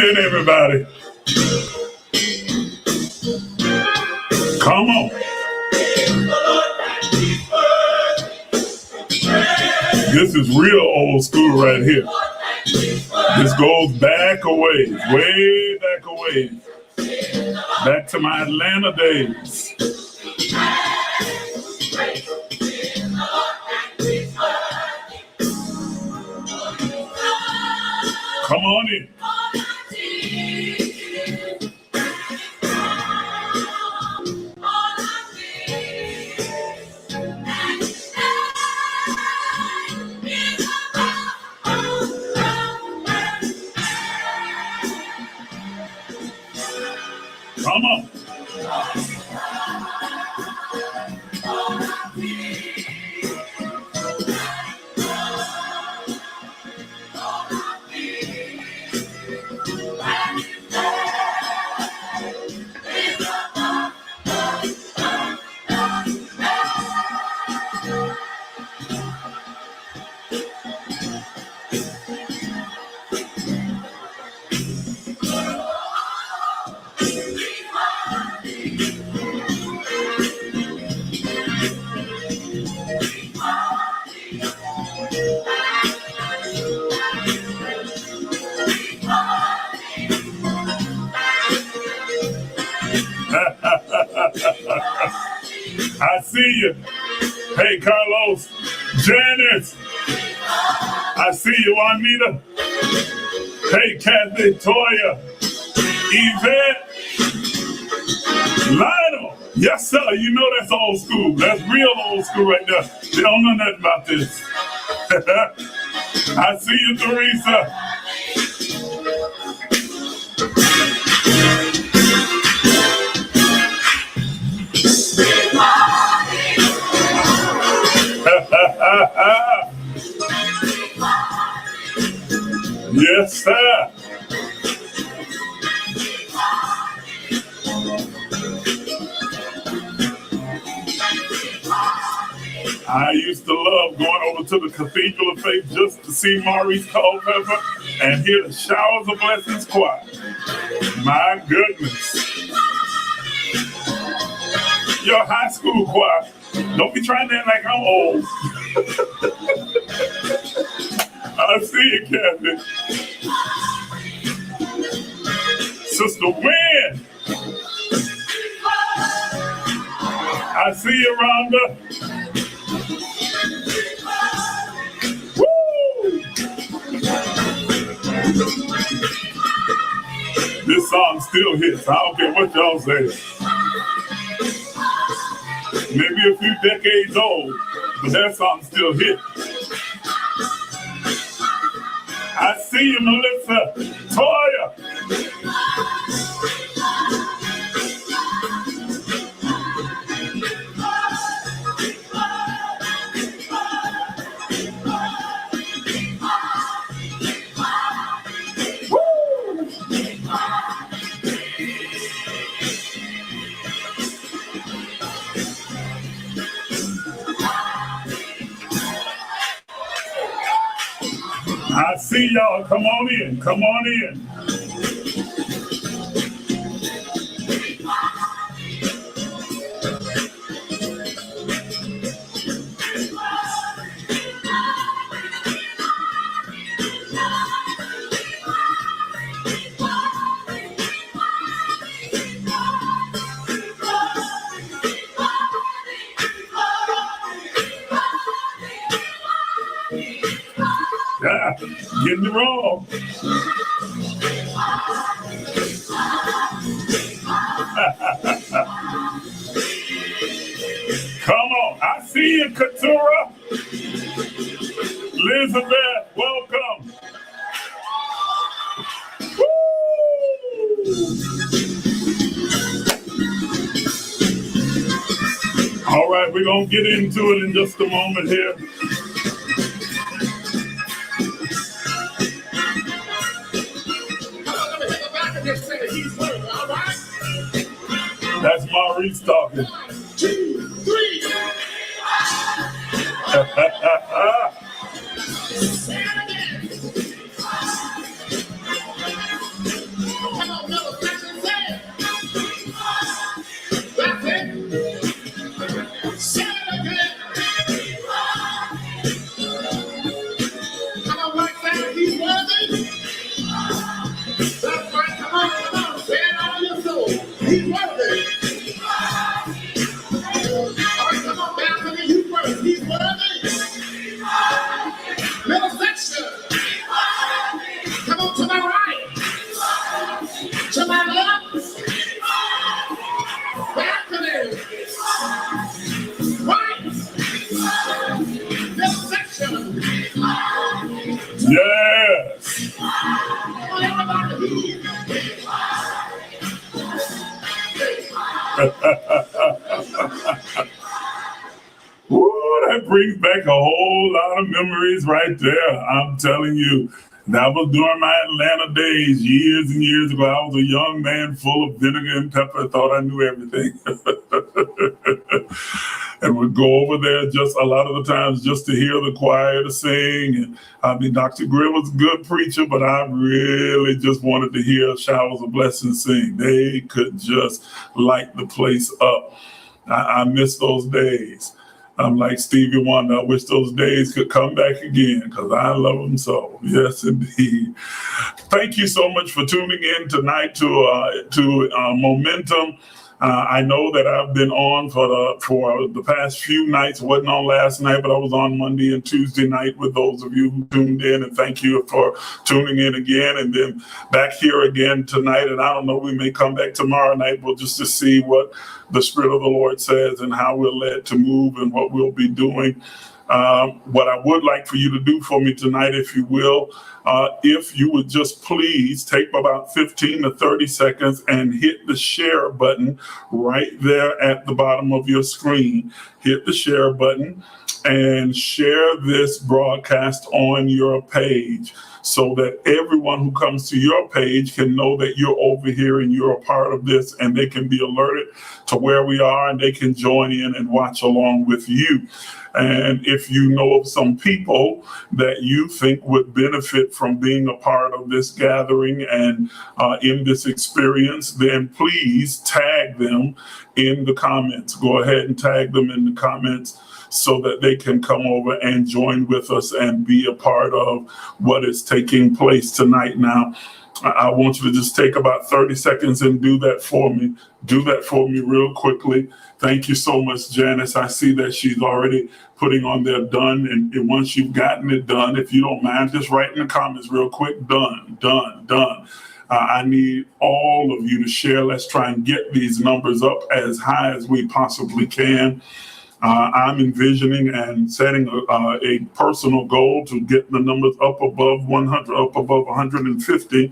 in, everybody. Come on. This is real old school right here. This goes back a ways, way back a ways. Back to my Atlanta days. Come on in. Come on. I see you. Hey, Carlos, Janice. I see you, Juanita. Hey, Kathy, Toya, Yvette, Lionel. Yes, sir. You know that's old school. That's real old school right there. They don't know nothing about this. I see you, Teresa. Yes, sir. I used to love going over to the Cathedral of Faith just to see Maurice Culpepper and hear the Showers of Blessings choir. My goodness. Your high school choir. Don't be trying to act like I'm old. I see you, Kathy. Sister Wynn. I see you, Rhonda. Woo! This song still hits. I don't care what y'all say. Maybe a few decades old, but that song still hits. I see you, Melissa, Toya. I see y'all. Come on in. Come on in. Yeah, getting it wrong. Come on, I see you, Katura. Elizabeth, welcome. Woo! All right, we're going to get into it in just a moment here. That's Maurice talking. 1, 2, 3. Ooh, that brings back a whole lot of memories right there. I'm telling you, that was during my Atlanta days, years and years ago. I was a young man full of vinegar and pepper, thought I knew everything. And would go over there just a lot of the times just to hear the choir to sing. And I mean, Dr. Greer was a good preacher, but I really just wanted to hear Showers of Blessings sing. They could just light the place up. I miss those days. I'm like Stevie Wonder. I wish those days could come back again because I love them so. Yes, indeed. Thank you so much for tuning in tonight to Momentum. I know that I've been on for the past few nights. Wasn't on last night, but I was on Monday and Tuesday night with those of you who tuned in. And thank you for tuning in again. And then back here again tonight. And I don't know, we may come back tomorrow night. We'll just to see what the Spirit of the Lord says and how we're led to move and what we'll be doing. What I would like for you to do for me tonight, if you will, if you would just please take about 15 to 30 seconds and hit the share button right there at the bottom of your screen. Hit the share button and share this broadcast on your page so that everyone who comes to your page can know that you're over here and you're a part of this, and they can be alerted to where we are and they can join in and watch along with you. And if you know of some people that you think would benefit from being a part of this gathering and in this experience, then please tag them in the comments. Go ahead and tag them in the comments so that they can come over and join with us and be a part of what is taking place tonight. Now, I want you to just take about 30 seconds and do that for me. Do that for me real quickly. Thank you so much, Janice. I see that she's already putting on there done. And once you've gotten it done, if you don't mind, just write in the comments real quick, done. I need all of you to share. Let's try and get these numbers up as high as we possibly can. I'm envisioning and setting a personal goal to get the numbers up above 100, up above 150.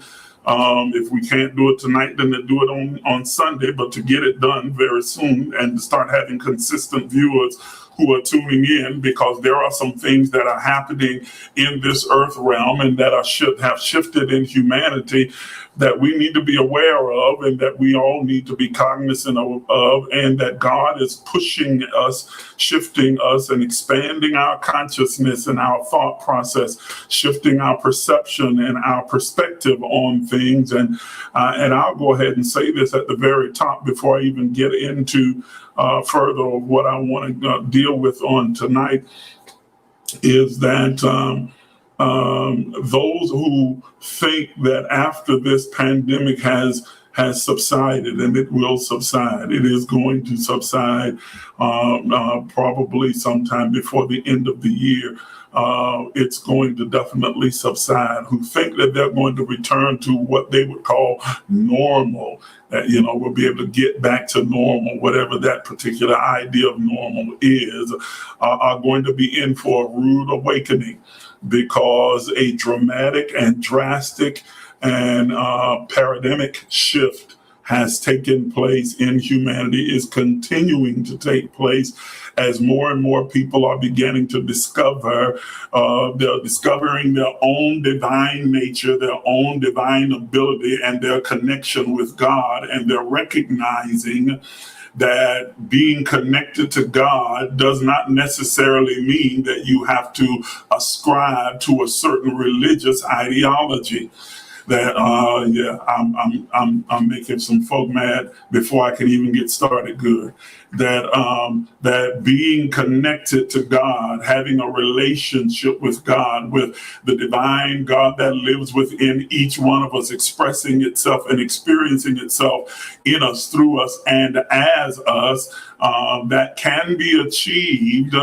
If we can't do it tonight, then to do it on Sunday, but to get it done very soon and to start having consistent viewers who are tuning in, because there are some things that are happening in this earth realm and that have shifted in humanity that we need to be aware of and that we all need to be cognizant of, and that God is pushing us, shifting us, and expanding our consciousness and our thought process, shifting our perception and our perspective on things. And I'll go ahead and say this at the very top before I even get into further of what I want to deal with on tonight, is that those who think that after this pandemic has subsided, and it will subside, it is going to subside probably sometime before the end of the year. It's going to definitely subside, who think that they're going to return to what they would call normal. We'll be able to get back to normal, whatever that particular idea of normal is, are going to be in for a rude awakening, because a dramatic and drastic and paradigmic shift has taken place in humanity, is continuing to take place as more and more people are beginning to discover, they're discovering their own divine nature, their own divine ability, and their connection with God. And they're recognizing that being connected to God does not necessarily mean that you have to ascribe to a certain religious ideology. That I'm making some folk mad before I can even get started good. That being connected to God, having a relationship with God, with the divine God that lives within each one of us, expressing itself and experiencing itself in us, through us, and as us, that can be achieved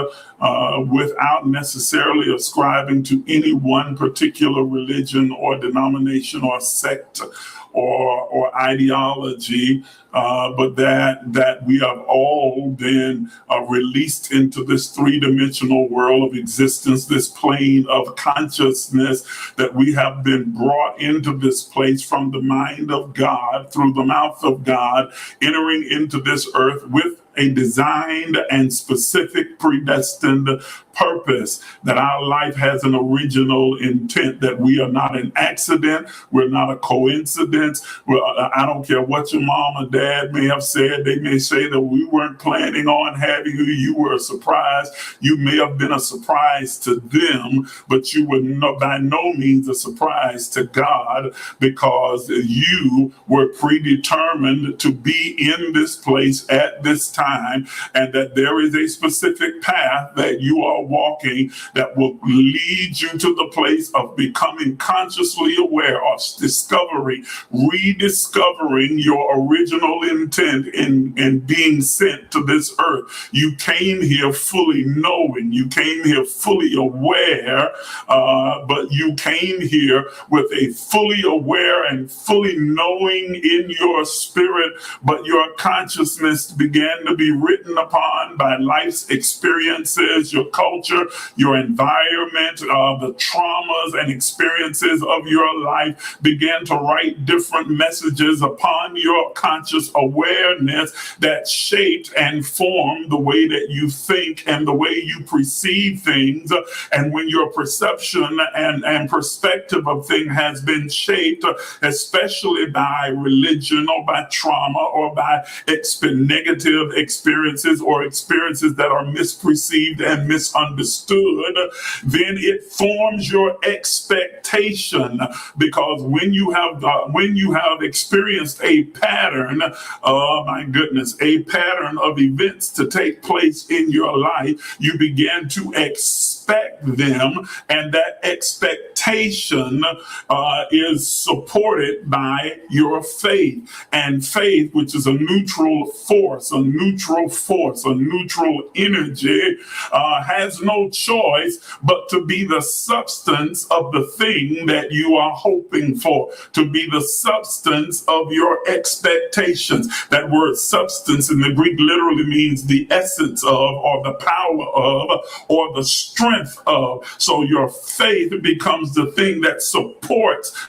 without necessarily ascribing to any one particular religion or denomination or sect or ideology, but that we have all been released into this three-dimensional world of existence, this plane of consciousness, that we have been brought into this place from the mind of God, through the mouth of God, entering into this earth with a designed and specific predestined purpose, that our life has an original intent, that we are not an accident, we're not a coincidence. I don't care what your mom or dad may have said. They may say that we weren't planning on having you, you were a surprise. You may have been a surprise to them, but you were by no means a surprise to God, because you were predetermined to be in this place at this time, and that there is a specific path that you are walking that will lead you to the place of becoming consciously aware of discovery, rediscovering your original intent in being sent to this earth. You came here fully knowing, you came here fully aware, but you came here with a fully aware and fully knowing in your spirit, but your consciousness began to be written upon by life's experiences, your culture, your environment, the traumas and experiences of your life began to write different messages upon your conscious awareness that shaped and formed the way that you think and the way you perceive things. And when your perception and perspective of things has been shaped, especially by religion or by trauma or by negative experiences or experiences that are misperceived and misunderstood, then it forms your expectation. Because when you have experienced a pattern, oh my goodness, a pattern of events to take place in your life, you begin to expect them, and that expectation is supported by your faith. And faith, which is a neutral force, a neutral energy, has no choice but to be the substance of the thing that you are hoping for, to be the substance of your expectations. That word substance in the Greek literally means the essence of, or the power of, or the strength of. So your faith becomes the thing that supports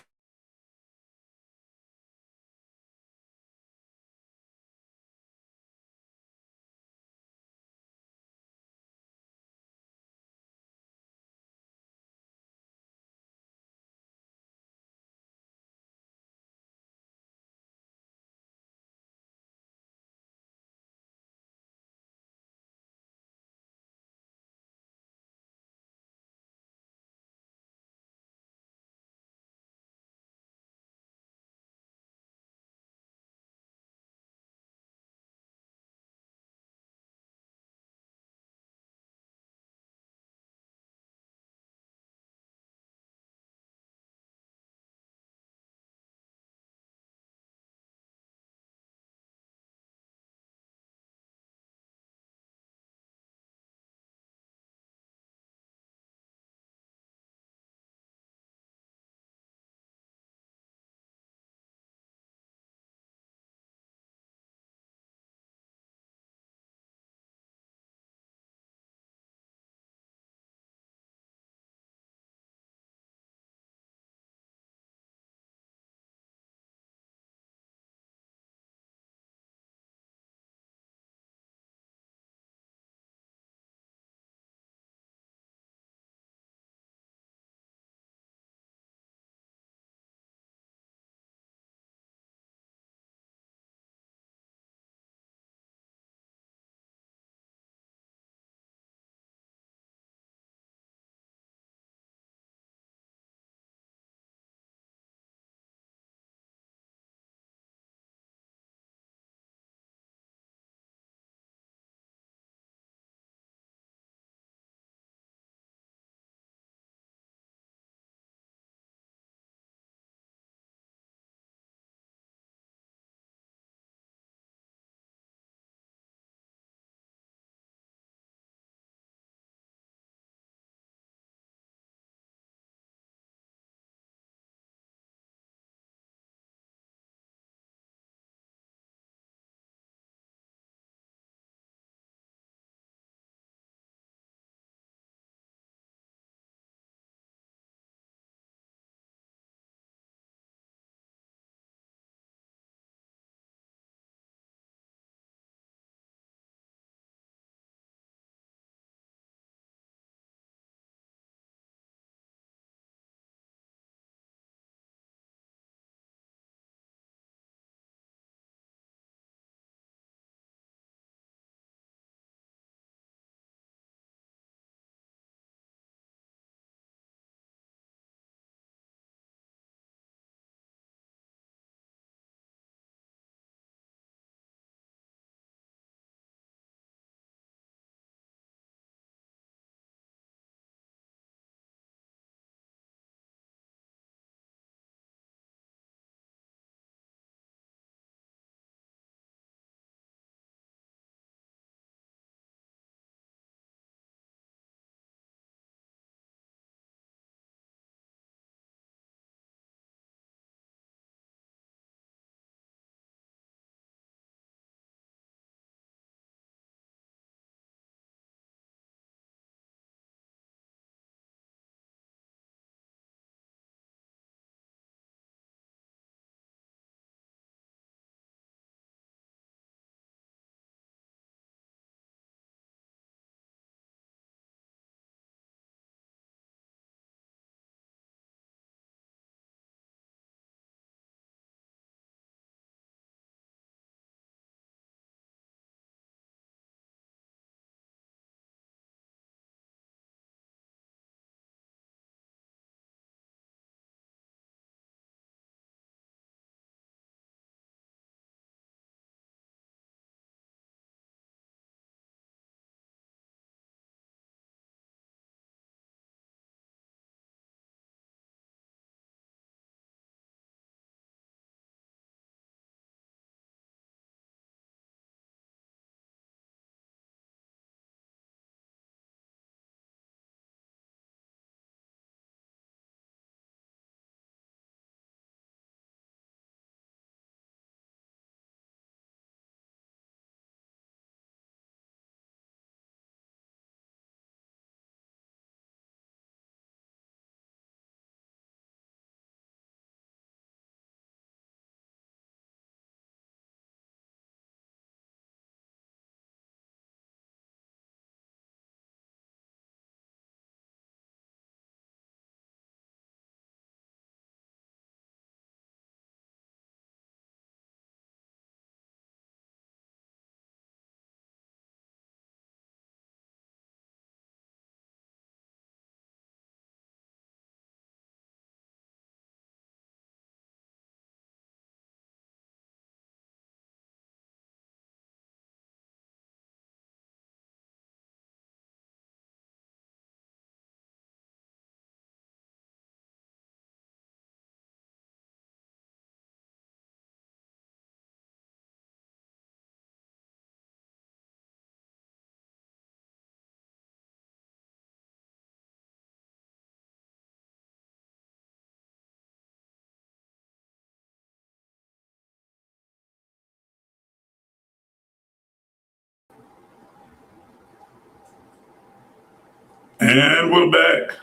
And we're back.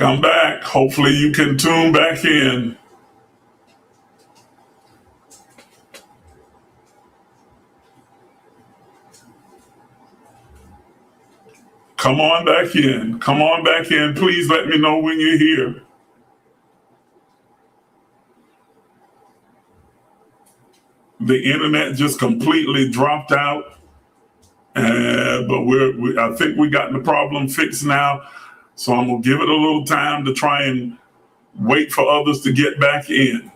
I'm back. Hopefully you can tune back in. Come on back in. Please let me know when you're here. The internet just completely dropped out. But I think we got the problem fixed now. So I'm going to give it a little time to try and wait for others to get back in.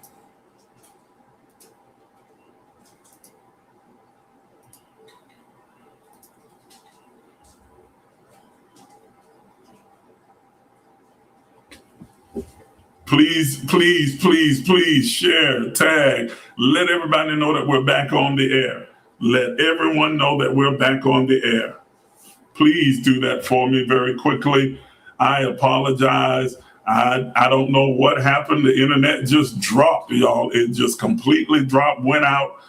Please share, tag, let everybody know that we're back on the air. Let everyone know that we're back on the air. Please do that for me very quickly. I apologize. I don't know what happened. The internet just dropped, y'all. It just completely dropped, went out.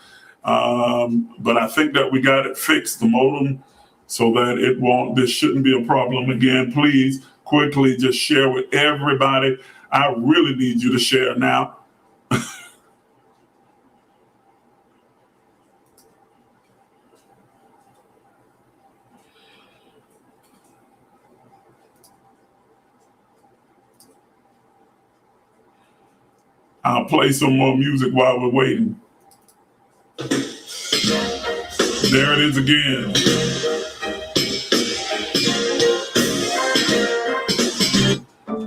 But I think that we got it fixed, the modem, so that this shouldn't be a problem again. Please quickly just share with everybody. I really need you to share now. I'll play some more music while we're waiting. There it is again.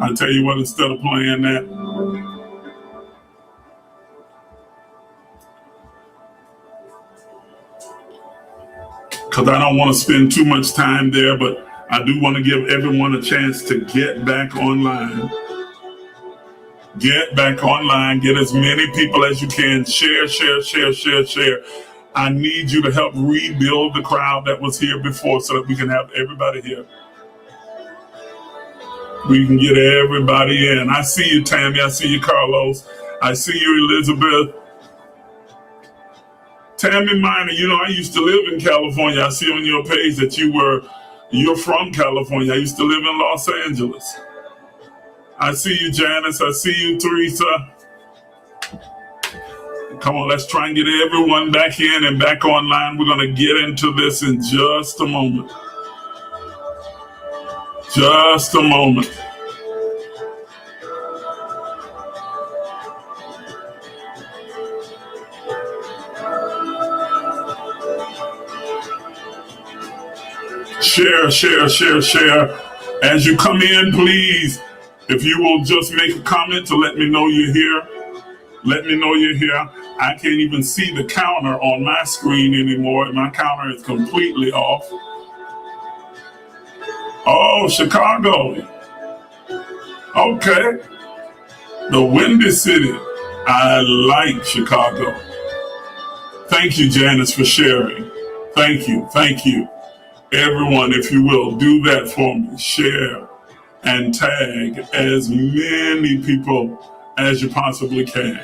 I tell you what, instead of playing that, because I don't want to spend too much time there, but I do want to give everyone a chance to get back online. Get back online. Get as many people as you can. Share. I need you to help rebuild the crowd that was here before so that we can have everybody here. We can get everybody in. I see you, Tammy. I see you, Carlos. I see you, Elizabeth. Tammy Minor, I used to live in California. I see on your page that you're from California. I used to live in Los Angeles. I see you, Janice. I see you, Teresa. Come on, let's try and get everyone back in and back online. We're going to get into this in just a moment. Just a moment. Share. As you come in, please, if you will just make a comment to let me know you're here. Let me know you're here. I can't even see the counter on my screen anymore. My counter is completely off. Oh, Chicago. Okay. The Windy City. I like Chicago. Thank you, Janice, for sharing. Thank you. Everyone, if you will, do that for me. Share and tag as many people as you possibly can.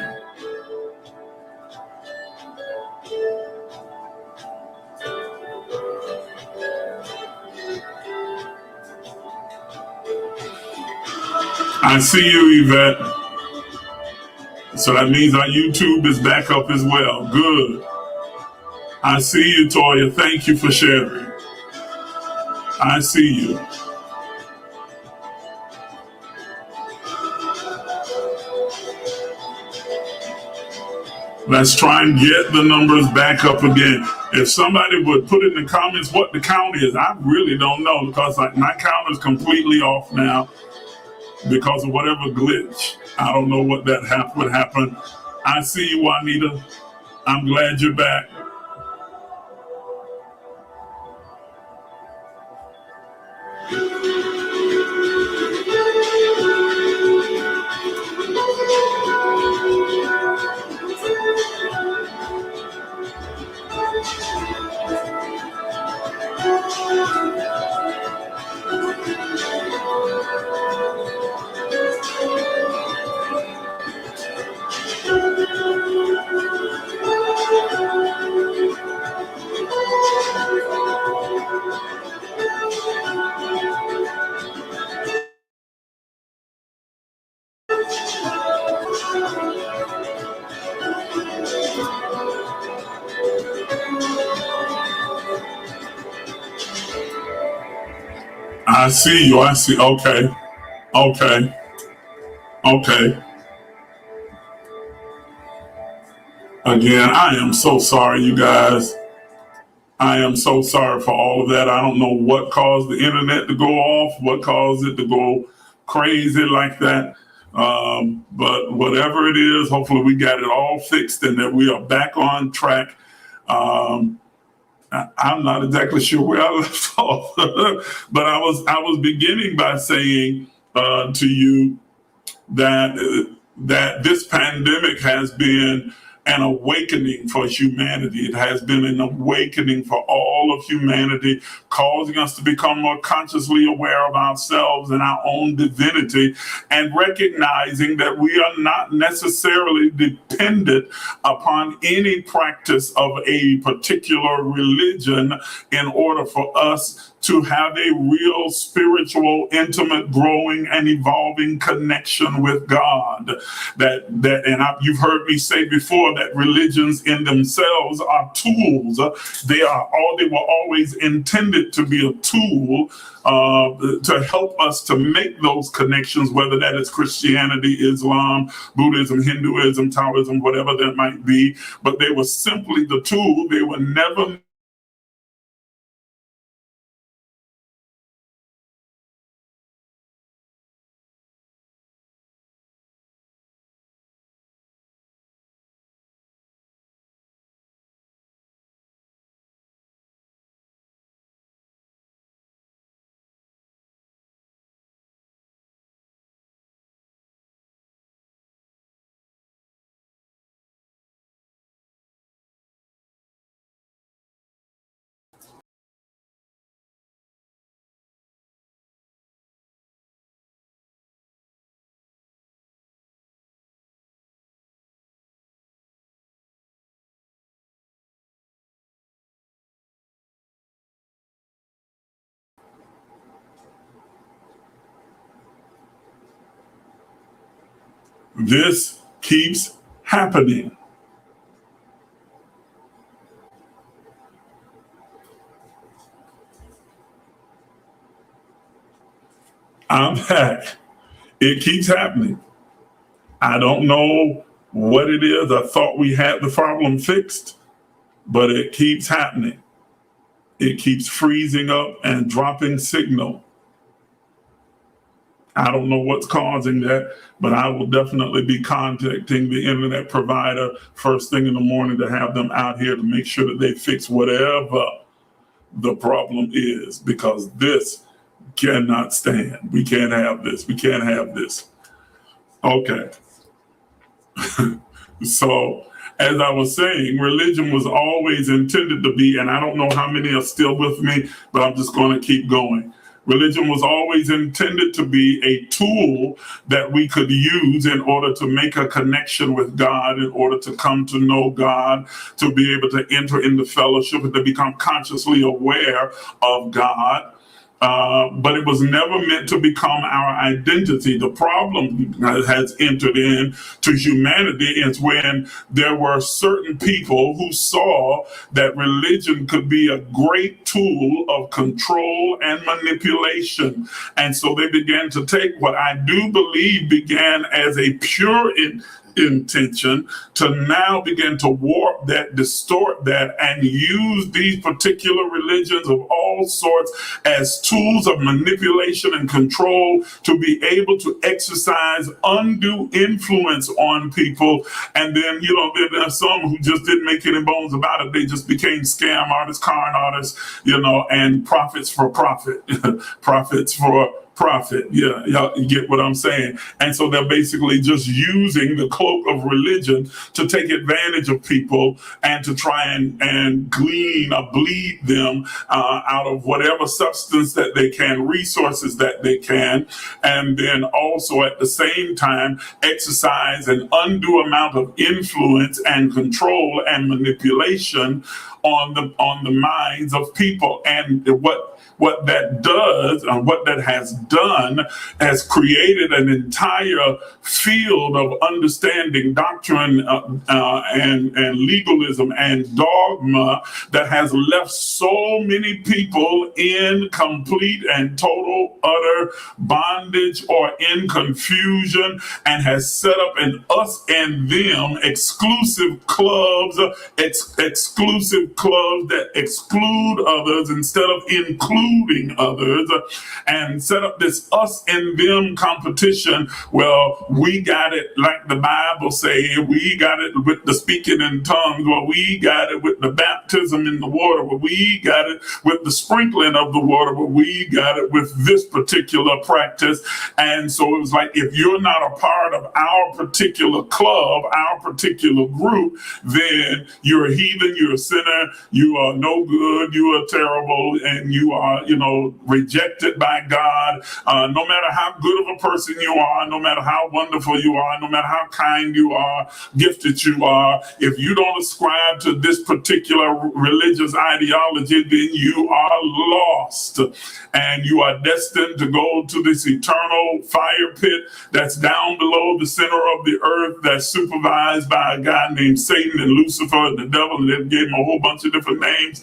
I see you, Yvette. So that means our YouTube is back up as well. Good. I see you, Toya. Thank you for sharing. I see you. Let's try and get the numbers back up again. If somebody would put in the comments what the count is, I really don't know, because my count is completely off now because of whatever glitch. I don't know what would happen. I see you, Juanita. I'm glad you're back. I see you. I see. Okay. Okay. Okay. Again, I am so sorry, you guys. I am so sorry for all of that. I don't know what caused the internet to go off, what caused it to go crazy like that. But whatever it is, hopefully we got it all fixed and that we are back on track. I'm not exactly sure where I left off, but I was beginning by saying to you that this pandemic has been an awakening for humanity. It has been an awakening for all of humanity, causing us to become more consciously aware of ourselves and our own divinity, and recognizing that we are not necessarily dependent upon any practice of a particular religion in order for us to have a real spiritual, intimate, growing, and evolving connection with God. You've heard me say before that religions in themselves are tools. They were always intended to be a tool to help us to make those connections, whether that is Christianity, Islam, Buddhism, Hinduism, Taoism, whatever that might be. But they were simply the tool. They were never This keeps happening. I'm back. It keeps happening. I don't know what it is. I thought we had the problem fixed, but it keeps happening. It keeps freezing up and dropping signal. I don't know what's causing that, but I will definitely be contacting the internet provider first thing in the morning to have them out here to make sure that they fix whatever the problem is, because this cannot stand. We can't have this. We can't have this. Okay. So, as I was saying, religion was always intended to be, and I don't know how many are still with me, but I'm just going to keep going. Religion was always intended to be a tool that we could use in order to make a connection with God, in order to come to know God, to be able to enter into fellowship and to become consciously aware of God. But it was never meant to become our identity. The problem has entered into humanity is when there were certain people who saw that religion could be a great tool of control and manipulation. And so they began to take what I do believe began as a pure intention to now begin to warp that, distort that, and use these particular religions of all sorts as tools of manipulation and control to be able to exercise undue influence on people. And then, there are some who just didn't make any bones about it. They just became scam artists, con artists, and prophets for profit, prophets for profit. Yeah, y'all get what I'm saying. And so they're basically just using the cloak of religion to take advantage of people and to try and glean or bleed them out of whatever substance that they can, resources that they can, and then also at the same time exercise an undue amount of influence and control and manipulation on the minds of people. And what that does, and what that has done, has created an entire field of understanding doctrine and legalism and dogma that has left so many people in complete and total utter bondage or in confusion, and has set up an us and them exclusive clubs, exclusive clubs that exclude others instead of including others, and set up this us and them competition. Well, we got it like the Bible say, we got it with the speaking in tongues, well, we got it with the baptism in the water, well, we got it with the sprinkling of the water, well, we got it with this particular practice. And so it was like, if you're not a part of our particular club, our particular group, then you're a heathen, you're a sinner, you are no good, you are terrible, and you are, rejected by God. No matter how good of a person you are, no matter how wonderful you are, no matter how kind you are, gifted you are, if you don't ascribe to this particular religious ideology, then you are lost. And you are destined to go to this eternal fire pit that's down below the center of the earth, that's supervised by a guy named Satan and Lucifer and the devil, and they gave him a whole bunch of different names.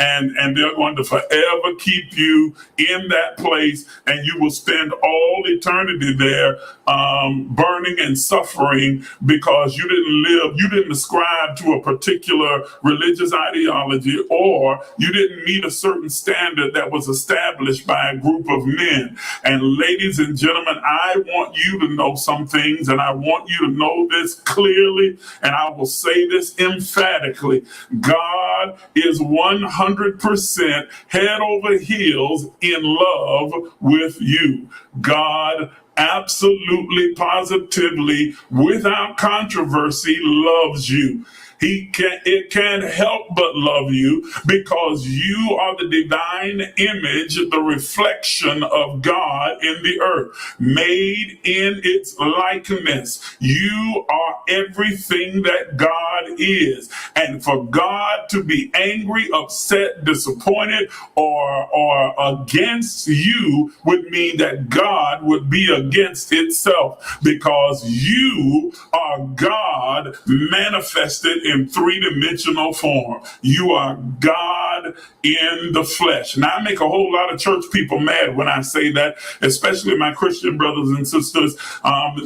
And they're going to forever keep you in that place, and you will spend all eternity there, burning and suffering because you didn't ascribe to a particular religious ideology, or you didn't meet a certain standard that was established by a group of men. And ladies and gentlemen, I want you to know some things, and I want you to know this clearly, and I will say this emphatically. God is 100% head over heels in love with you. God absolutely, positively, without controversy, loves you. It can't help but love you because you are the divine image, the reflection of God in the earth, made in its likeness. You are everything that God is. And for God to be angry, upset, disappointed, or against you would mean that God would be against itself, because you are God manifested in three-dimensional form. You are God in the flesh. Now, I make a whole lot of church people mad when I say that, especially my Christian brothers and sisters.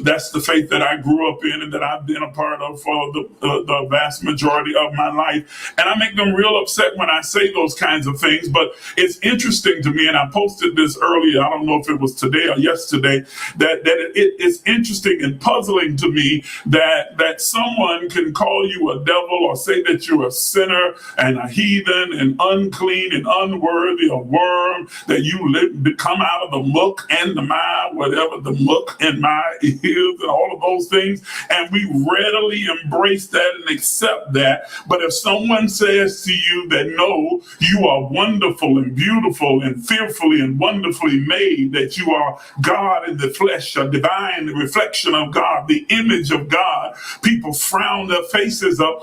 That's the faith that I grew up in and that I've been a part of for the vast majority of my life. And I make them real upset when I say those kinds of things. But it's interesting to me, and I posted this earlier, I don't know if it was today or yesterday, that it's interesting and puzzling to me that someone can call you a devil or say that you're a sinner and a heathen and unclean and unworthy, a worm, that you come out of the muck and the mire, whatever the muck and mire is, and all of those things. And we readily embrace that and accept that. But if someone says to you that, no, you are wonderful and beautiful and fearfully and wonderfully made, that you are God in the flesh, a divine reflection of God, the image of God, people frown their faces up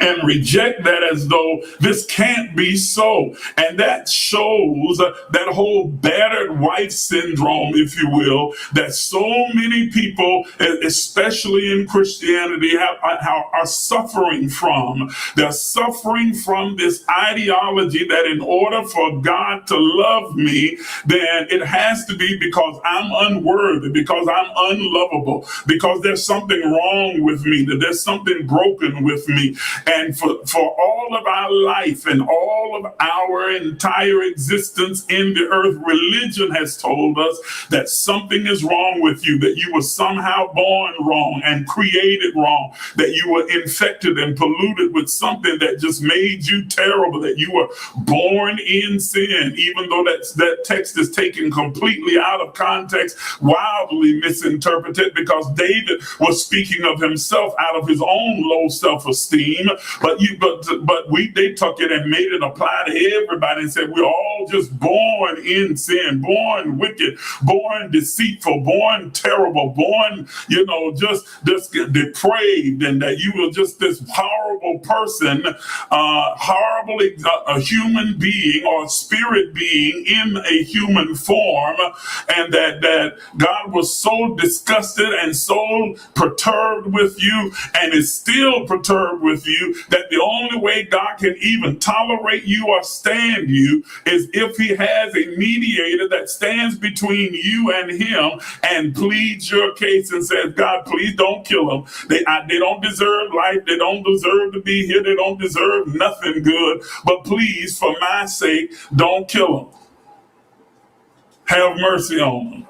and reject that as though this can't be so. And that shows that whole battered wife syndrome, if you will, that so many people, especially in Christianity, are suffering from. They're suffering from this ideology that in order for God to love me, then it has to be because I'm unworthy, because I'm unlovable, because there's something wrong with me, that there's something broken with me. And for all of our life and all of our entire existence in the earth, religion has told us that something is wrong with you, that you were somehow born wrong and created wrong, that you were infected and polluted with something that just made you terrible, that you were born in sin, even though that text is taken completely out of context, wildly misinterpreted, because David was speaking of himself out of his own low self-esteem, but they took it and made it apply to everybody and said we're all just born in sin, born wicked, born deceitful, born terrible, born, just depraved, and that you were just this horrible person, horribly a human being or spirit being in a human form, and that God was so disgusted and so perturbed with you and is still perturbed with you that the only way God can even tolerate you or stand you is if he has a mediator that stands between you and him and pleads your case and says, God, please don't kill them. They don't deserve life. They don't deserve to be here. They don't deserve nothing good. But please, for my sake, don't kill them. Have mercy on them.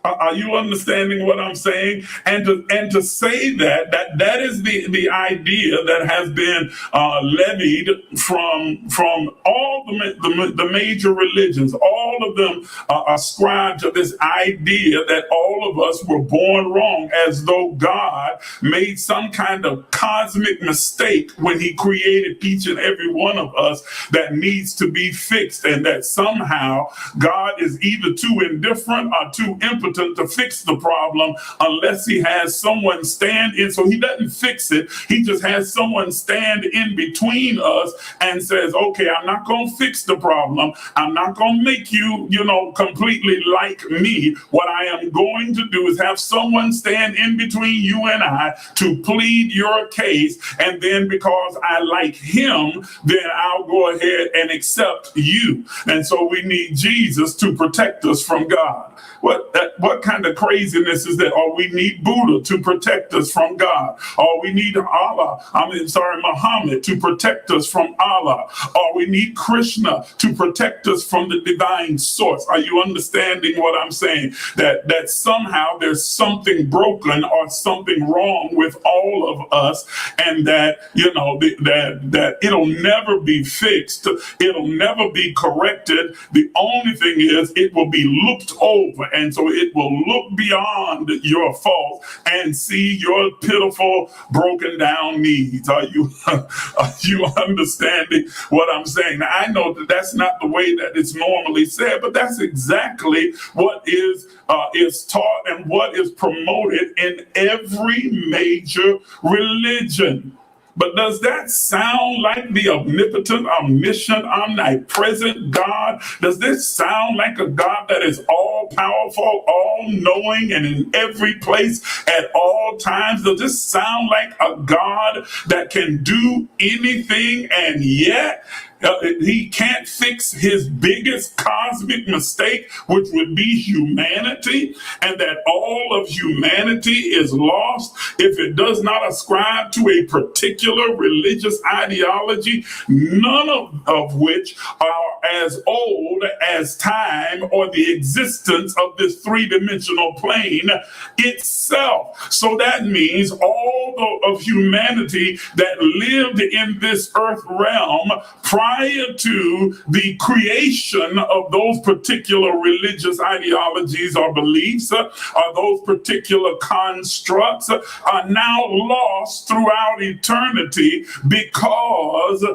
Are you understanding what I'm saying? And to say that is the idea that has been levied from all the major religions. All of them ascribe to this idea that all of us were born wrong, as though God made some kind of cosmic mistake when he created each and every one of us that needs to be fixed, and that somehow God is either too indifferent or too impotent to fix the problem unless he has someone stand in. So he doesn't fix it. He just has someone stand in between us and says, okay, I'm not going to fix the problem. I'm not going to make you, completely like me. What I am going to do is have someone stand in between you and I to plead your case. And then because I like him, then I'll go ahead and accept you. And so we need Jesus to protect us from God. What kind of craziness is that? Or we need Buddha to protect us from God. Or we need Muhammad to protect us from Allah. Or we need Krishna to protect us from the divine source. Are you understanding what I'm saying? That somehow there's something broken or something wrong with all of us, and that that it'll never be fixed. It'll never be corrected. The only thing is it will be looked over. And so it will look beyond your fault and see your pitiful, broken down needs. Are you understanding what I'm saying? Now, I know that that's not the way that it's normally said, but that's exactly what is taught and what is promoted in every major religion. But does that sound like the omnipotent, omniscient, omnipresent God? Does this sound like a God that is all powerful, all knowing, and in every place at all times? Does this sound like a God that can do anything and yet he can't fix his biggest cosmic mistake, which would be humanity, and that all of humanity is lost if it does not ascribe to a particular religious ideology, none of which are as old as time or the existence of this three-dimensional plane itself. So that means all of humanity that lived in this earth realm prior to the creation of those particular religious ideologies or beliefs, or those particular constructs, are now lost throughout eternity because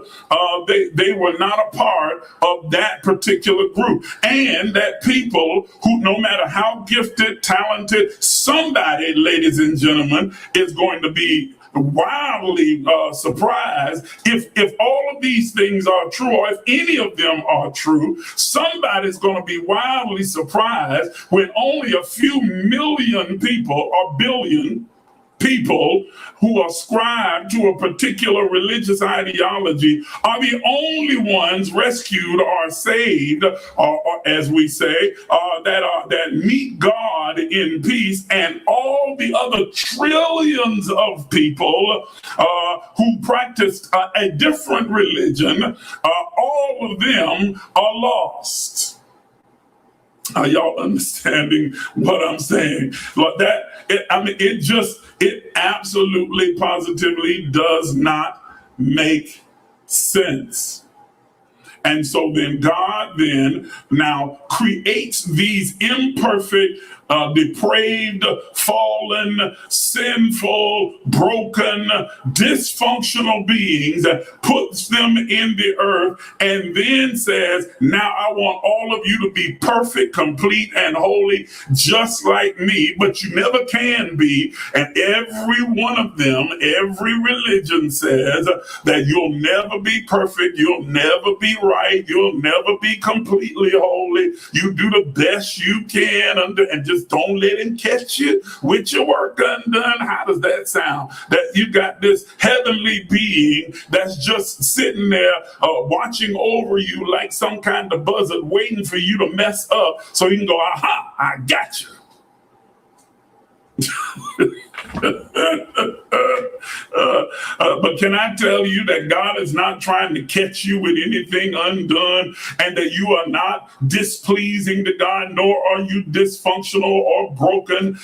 they were not a part of that particular group. And that people who, no matter how gifted, talented, somebody, ladies and gentlemen, is going to be wildly surprised if all of these things are true, or if any of them are true. Somebody's going to be wildly surprised when only a few million people or billion people who ascribe to a particular religious ideology are the only ones rescued or saved, or as we say, that meet God in peace, and all the other trillions of people who practice a different religion, all of them are lost. Are y'all understanding what I'm saying? Like that, it absolutely, positively does not make sense. And so then God then now creates these imperfect, depraved, fallen, sinful, broken, dysfunctional beings, puts them in the earth, and then says, now I want all of you to be perfect, complete, and holy, just like me, but you never can be. And every one of them, every religion says that you'll never be perfect, you'll never be right, you'll never be completely holy. You do the best you can and just don't let him catch you with your work undone. How does that sound? That you got this heavenly being that's just sitting there watching over you like some kind of buzzard, waiting for you to mess up so he can go, aha, I got you. But can I tell you that God is not trying to catch you with anything undone, and that you are not displeasing to God, nor are you dysfunctional or broken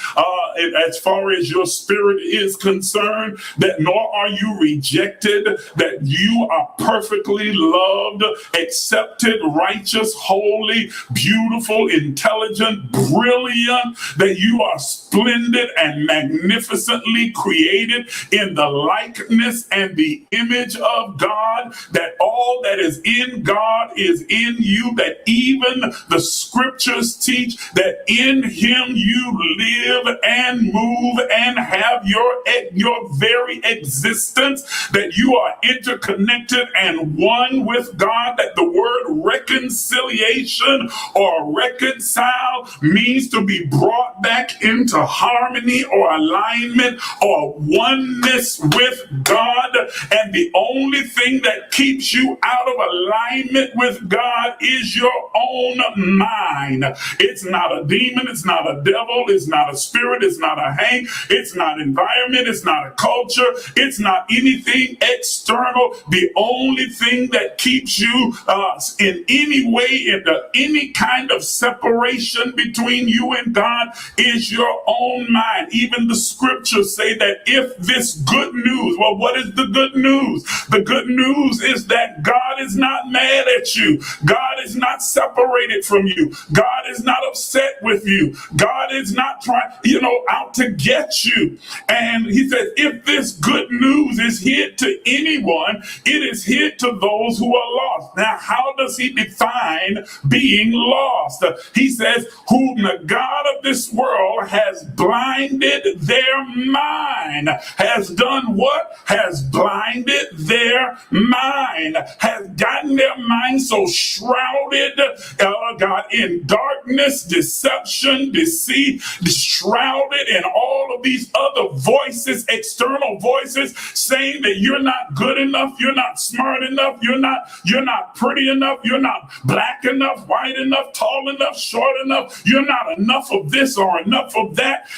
as far as your spirit is concerned, that nor are you rejected, that you are perfectly loved, accepted, righteous, holy, beautiful, intelligent, brilliant, that you are splendid and magnificently created in the likeness and the image of God, that all that is in God is in you, that even the scriptures teach that in him you live and move and have your very existence, that you are interconnected and one with God, that the word reconciliation or reconcile means to be brought back into harmony or alignment or oneness with God. And the only thing that keeps you out of alignment with God is your own mind. It's not a demon, it's not a devil, it's not a spirit, it's not a hang, it's not environment, it's not a culture, it's not anything external. The only thing that keeps you in any way, into any kind of separation between you and God is your own mind. Even the scriptures say that if this good news, well, what is the good news? The good news is that God is not mad at you. God is not separated from you. God is not upset with you. God is not trying, out to get you. And he says, if this good news is hid to anyone, it is hid to those who are lost. Now, how does he define being lost? He says, whom the God of this world has blinded their mind. Has done what? Has blinded their mind. Has gotten their mind so shrouded, God, in darkness, deception, deceit, shrouded in all of these other voices, external voices, saying that you're not good enough, you're not smart enough, you're not pretty enough, you're not black enough, white enough, tall enough, short enough, you're not enough of this or enough of that.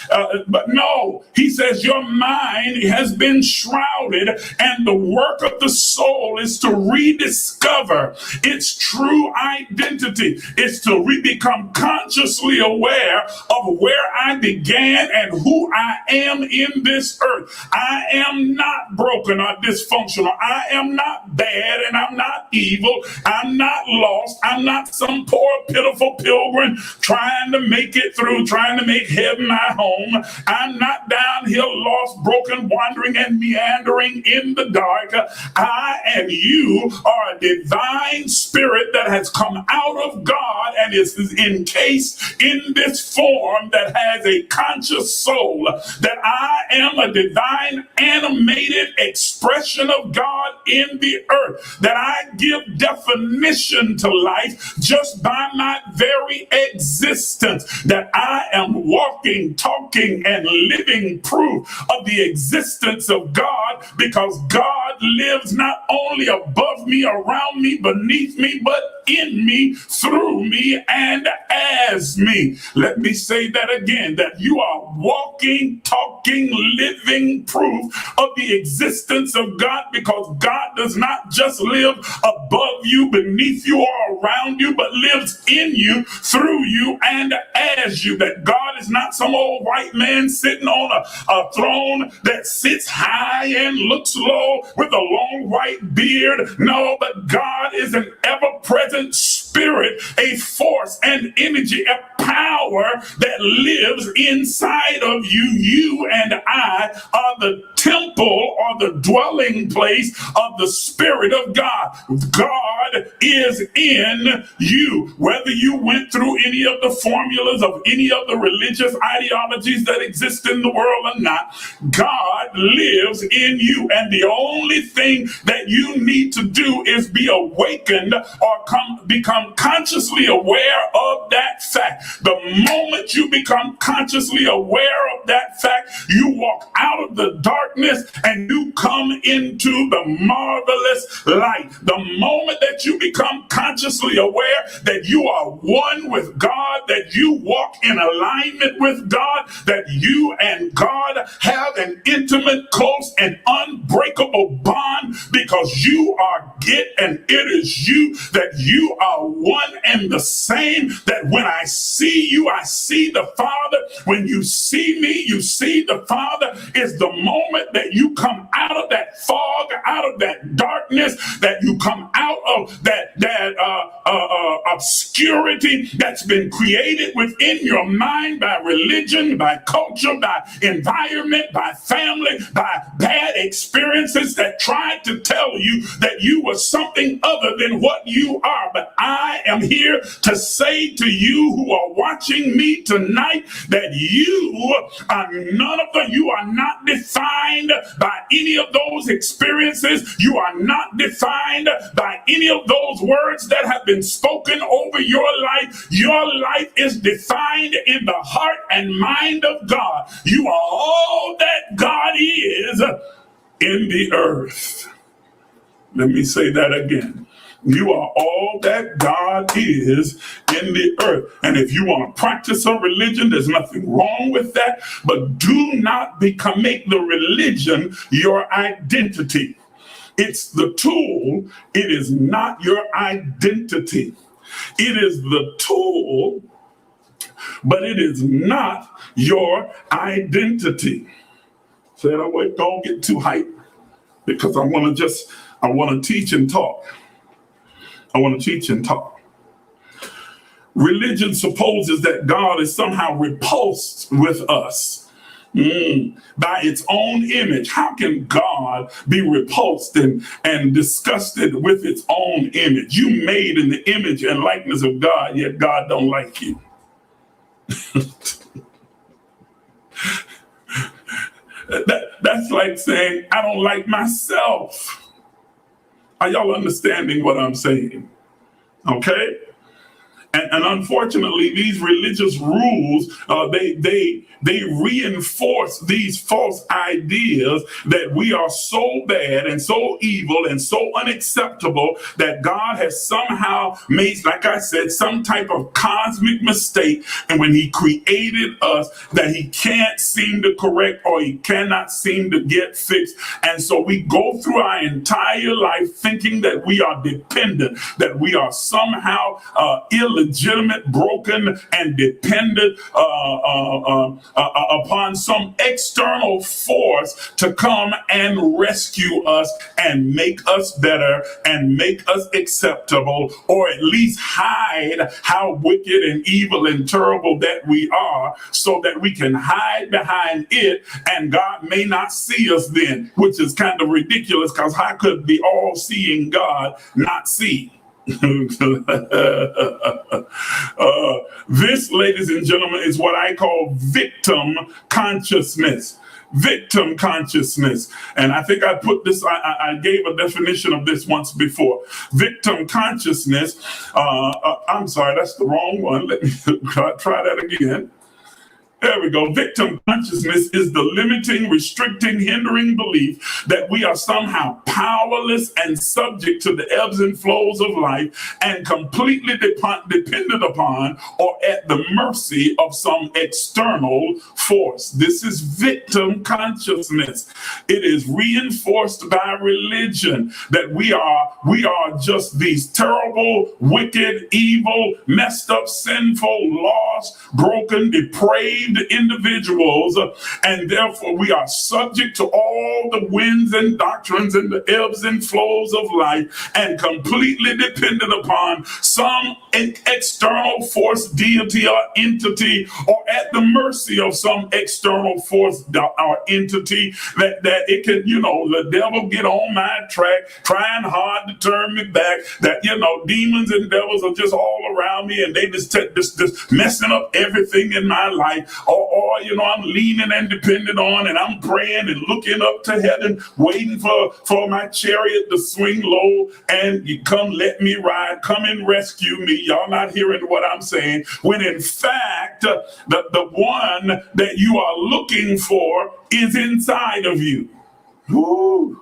But no, he says your mind has been shrouded, and the work of the soul is to rediscover its true identity. It's to become consciously aware of where I began and who I am in this earth. I am not broken or dysfunctional. I am not bad, and I'm not evil. I'm not lost. I'm not some poor, pitiful pilgrim trying to make it through, trying to make heaven my home. I'm not down here lost, broken, wandering, and meandering in the dark. I and you are a divine spirit that has come out of God and is encased in this form that has a conscious soul, that I am a divine animated expression of God in the earth, that I give definition to life just by my very existence, that I am walking, talking, and living proof of the existence of God, because God lives not only above me, around me, beneath me, but in me, through me, and as me. Let me say that again, that you are walking, talking, living proof of the existence of God, because God does not just live above you, beneath you, or around you, but lives in you, through you, and as you. That God is not some old white man sitting on a throne that sits high and looks low with with a long white beard. No, but God is an ever-present spirit, a force, an energy, a power that lives inside of you. You and I are the temple or the dwelling place of the Spirit of God. God is in you. Whether you went through any of the formulas of any of the religious ideologies that exist in the world or not, God lives in you. And the only thing that you need to do is be awakened or become consciously aware of that fact. The moment you become consciously aware of that fact, you walk out of the darkness and you come into the marvelous light. The moment that you become consciously aware that you are one with God, that you walk in alignment with God, that you and God have an intimate, close, and unbreakable bond because you are it and it is you, that you are one and the same, that when I see you, I see the Father. When you see me, you see the Father. Is the moment that you come out of that fog, out of that darkness, that you come out of that obscurity that's been created within your mind by religion, by culture, by environment, by family, by bad experiences that tried to tell you that you were something other than what you are. But I am here to say to you who are watching me tonight that you are you are not defined by any of those experiences. You are not defined by any of those words that have been spoken over your life. Your life is defined in the heart and mind of God. You are all that God is in the earth. Let me say that again. You are all that God is in the earth. And if you want to practice a religion, there's nothing wrong with that. But do not make the religion your identity. It's the tool. It is not your identity. It is the tool, but it is not your identity. Say that way, don't get too hyped, because I want to teach and talk. I want to teach and talk. Religion supposes that God is somehow repulsed with us by its own image. How can God be repulsed and disgusted with its own image? You made in the image and likeness of God, yet God don't like you. That's like saying, I don't like myself. Are y'all understanding what I'm saying? Okay? And unfortunately, these religious rules, they reinforce these false ideas that we are so bad and so evil and so unacceptable that God has somehow made, like I said, some type of cosmic mistake. And when he created us, that he can't seem to correct, or he cannot seem to get fixed. And so we go through our entire life thinking that we are dependent, that we are somehow illegitimate, broken, and dependent upon some external force to come and rescue us and make us better and make us acceptable, or at least hide how wicked and evil and terrible that we are, so that we can hide behind it and God may not see us then, which is kind of ridiculous, because how could the all-seeing God not see? This, ladies and gentlemen, is what I call victim consciousness. Victim consciousness. And I think I put this, I gave a definition of this once before. Victim consciousness, I'm sorry, that's the wrong one. Let me try that again. There we go. Victim consciousness is the limiting, restricting, hindering belief that we are somehow powerless and subject to the ebbs and flows of life and completely dependent upon or at the mercy of some external force. This is victim consciousness. It is reinforced by religion that we are just these terrible, wicked, evil, messed up, sinful, lost, broken, depraved, deceived individuals, and therefore we are subject to all the winds and doctrines and the ebbs and flows of life, and completely dependent upon some external force, deity, or entity, or at the mercy of some external force or entity that it can, the devil get on my track, trying hard to turn me back, that, demons and devils are just all around me, and they just messing up everything in my life, or I'm leaning and dependent on, and I'm praying and looking up to heaven, waiting for my chariot to swing low, and you come let me ride, come and rescue me. Y'all not hearing what I'm saying, when in fact the one that you are looking for is inside of you. Ooh.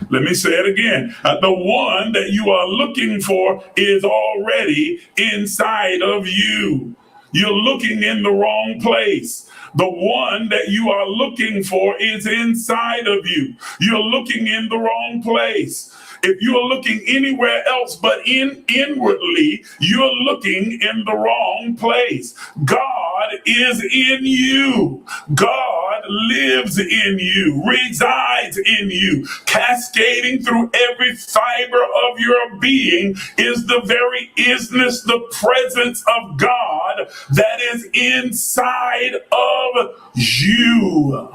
Let me say it again. The one that you are looking for is already inside of you. You're looking in the wrong place. The one that you are looking for is inside of you. You're looking in the wrong place. If you're looking anywhere else but inwardly, you're looking in the wrong place. God is in you. God lives in you, resides in you, cascading through every fiber of your being is the very isness, the presence of God that is inside of you.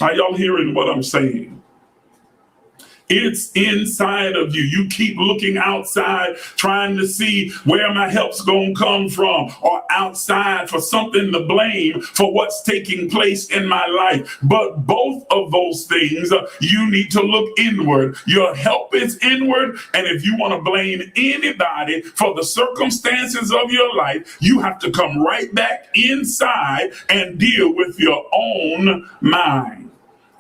Are y'all hearing what I'm saying? It's inside of you. You keep looking outside, trying to see where my help's going to come from, or outside for something to blame for what's taking place in my life. But both of those things, you need to look inward. Your help is inward. And if you want to blame anybody for the circumstances of your life, you have to come right back inside and deal with your own mind.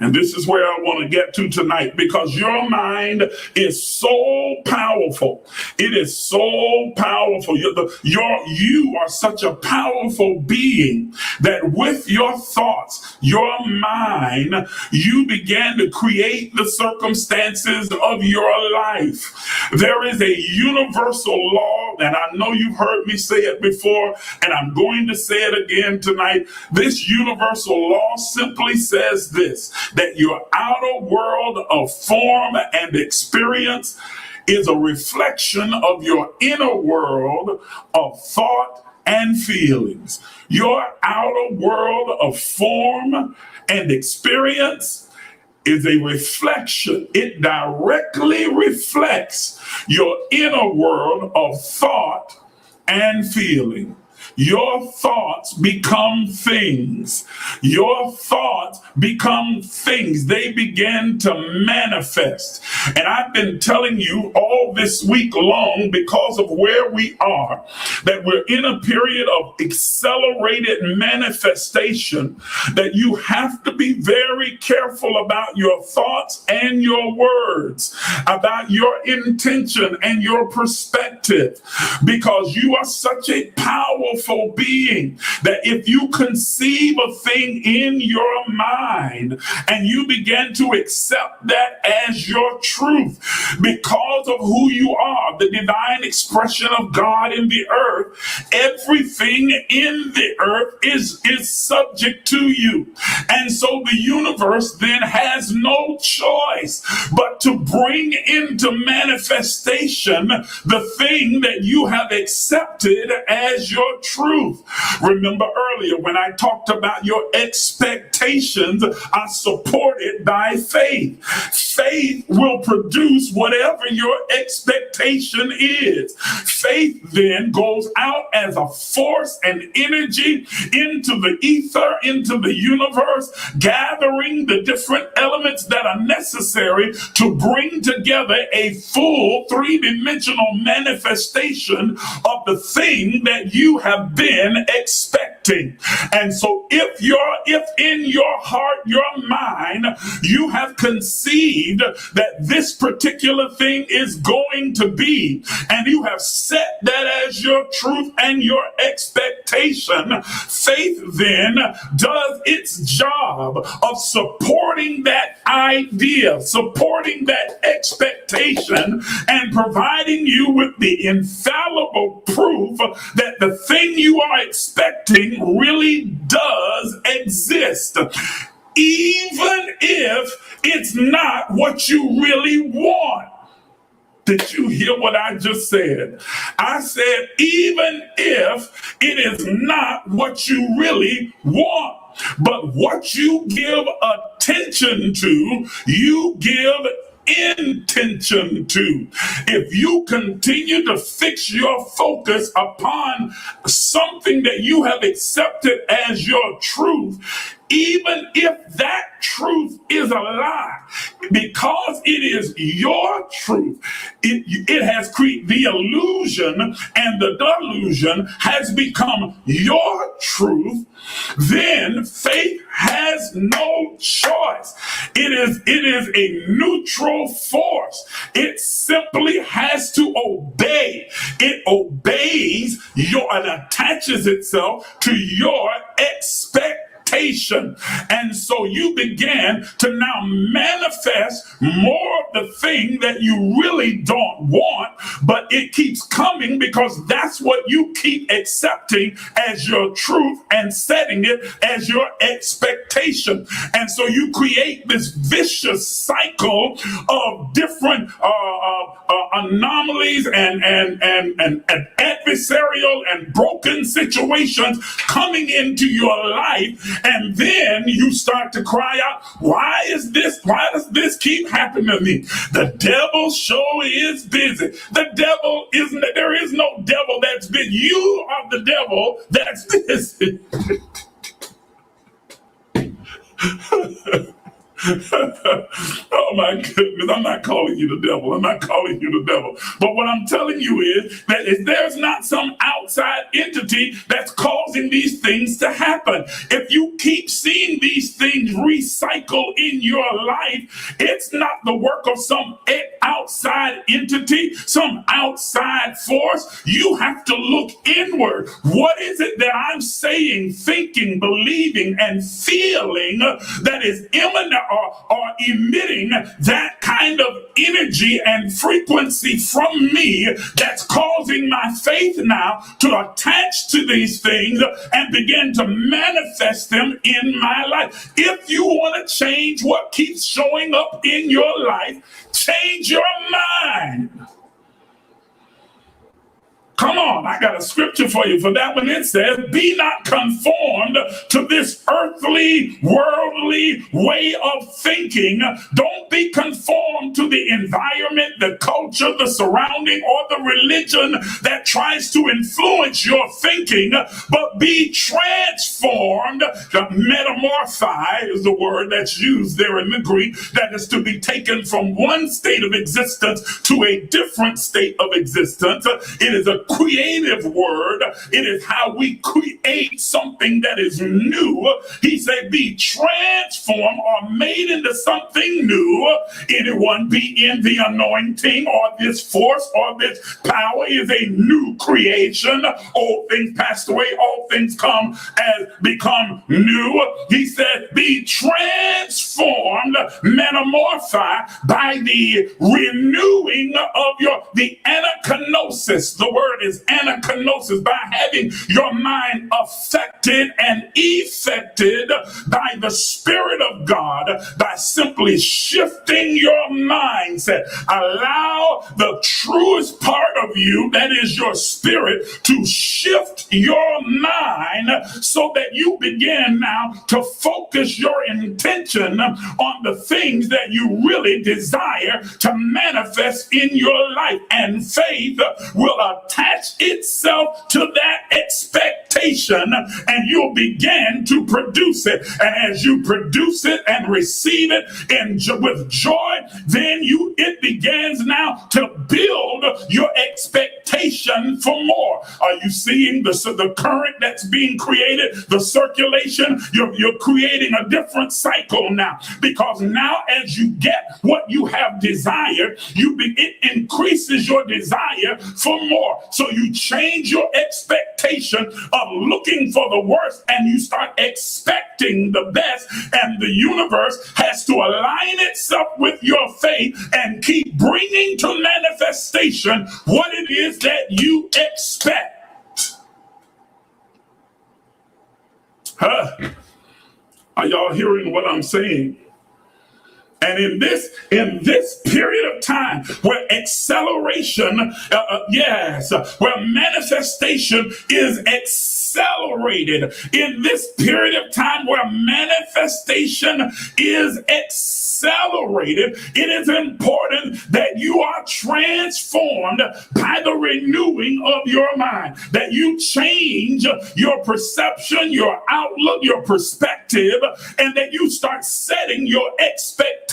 And this is where I want to get to tonight, because your mind is so powerful. It is so powerful. You are such a powerful being that with your thoughts, your mind, you began to create the circumstances of your life. There is a universal law, and I know you've heard me say it before, and I'm going to say it again tonight. This universal law simply says this: that your outer world of form and experience is a reflection of your inner world of thought and feelings. Your outer world of form and experience is a reflection. It directly reflects your inner world of thought and feeling. Your thoughts become things. Your thoughts become things. They begin to manifest. And I've been telling you all this week long, because of where we are, that we're in a period of accelerated manifestation, that you have to be very careful about your thoughts and your words, about your intention and your perspective, because you are such a powerful being that if you conceive a thing in your mind and you begin to accept that as your truth because of who you are, the divine expression of God in the earth, everything in the earth is subject to you. And so the universe then has no choice but to bring into manifestation the thing that you have accepted as your truth. Remember earlier when I talked about your expectations are supported by faith. Faith will produce whatever your expectation is. Faith then goes out as a force and energy into the ether, into the universe, gathering the different elements that are necessary to bring together a full three-dimensional manifestation of the thing that you have been expecting. And so if in your heart, your mind, you have conceived that this particular thing is going to be, and you have set that as your truth and your expectation, expectation, faith then does its job of supporting that idea, supporting that expectation, and providing you with the infallible proof that the thing you are expecting really does exist, even if it's not what you really want. Did you hear what I just said? I said, even if it is not what you really want, but what you give attention to, you give intention to. If you continue to fix your focus upon something that you have accepted as your truth, even if that truth is a lie, because it is your truth, it has created the illusion, and the delusion has become your truth, then faith has no choice. It is a neutral force. It simply has to obey. It obeys and attaches itself to your expectation. And so you began to now manifest more of the thing that you really don't want, but it keeps coming because that's what you keep accepting as your truth and setting it as your expectation. And so you create this vicious cycle of different anomalies and adversarial and broken situations coming into your life. And then you start to cry out, why does this keep happening to me? The devil sure is busy. The devil isn't, there is no devil that's busy. You are the devil that's busy. Oh my goodness, I'm not calling you the devil. I'm not calling you the devil. But what I'm telling you is that if there's not some outside entity that's causing these things to happen, if you keep seeing these things recycle in your life, it's not the work of some outside entity, some outside force. You have to look inward. What is it that I'm saying, thinking, believing, and feeling that is imminent or emitting that kind of energy and frequency from me that's causing my faith now to attach to these things and begin to manifest them in my life? If you want to change what keeps showing up in your life, change your mind. Come on, I got a scripture for you for that one. It says, be not conformed to this earthly, worldly way of thinking. Don't be conformed to the environment, the culture, the surrounding, or the religion that tries to influence your thinking, but be transformed. Metamorphi is the word that's used there in the Greek, that is to be taken from one state of existence to a different state of existence. It is a creative word. It is how we create something that is new. He said, be transformed or made into something new. Anyone be in the anointing or this force or this power is a new creation. Old things passed away, all things become new. He said, be transformed, metamorphi, by the renewing of the anakinosis. The word is anakinosis, by having your mind affected and effected by the Spirit of God, by simply shifting your mindset. Allow the truest part of you, that is your spirit, to shift your mind so that you begin now to focus your intention on the things that you really desire to manifest in your life. And faith will attach itself to that expectation, and you'll begin to produce it. And as you produce it and receive it with joy, then it begins now to build your expectation for more. Are you seeing the current that's being created, the circulation? You're creating a different cycle now, because now as you get what you have desired, it increases your desire for more. So you change your expectation expectation of looking for the worst, and you start expecting the best, and the universe has to align itself with your faith and keep bringing to manifestation what it is that you expect. Are y'all hearing what I'm saying? And in this period of time where acceleration, where manifestation is accelerated, in this period of time where manifestation is accelerated, it is important that you are transformed by the renewing of your mind, that you change your perception, your outlook, your perspective, and that you start setting your expectations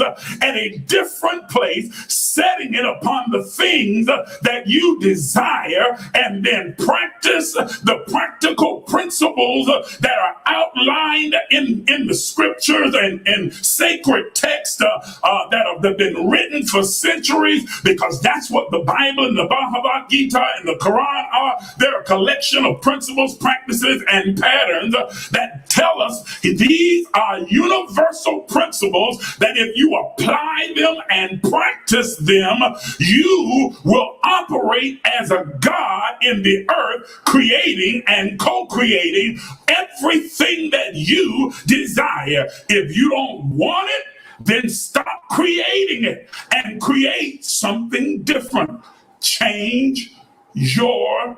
at a different place, setting it upon the things that you desire, and then practice the practical principles that are outlined in the scriptures and sacred texts that have been written for centuries, because that's what the Bible and the Bhagavad Gita and the Quran are. They're a collection of principles, practices, and patterns that tell us these are universal principles that if you apply them and practice them, you will operate as a God in the earth, creating and co-creating everything that you desire. If you don't want it, then stop creating it and create something different. Change your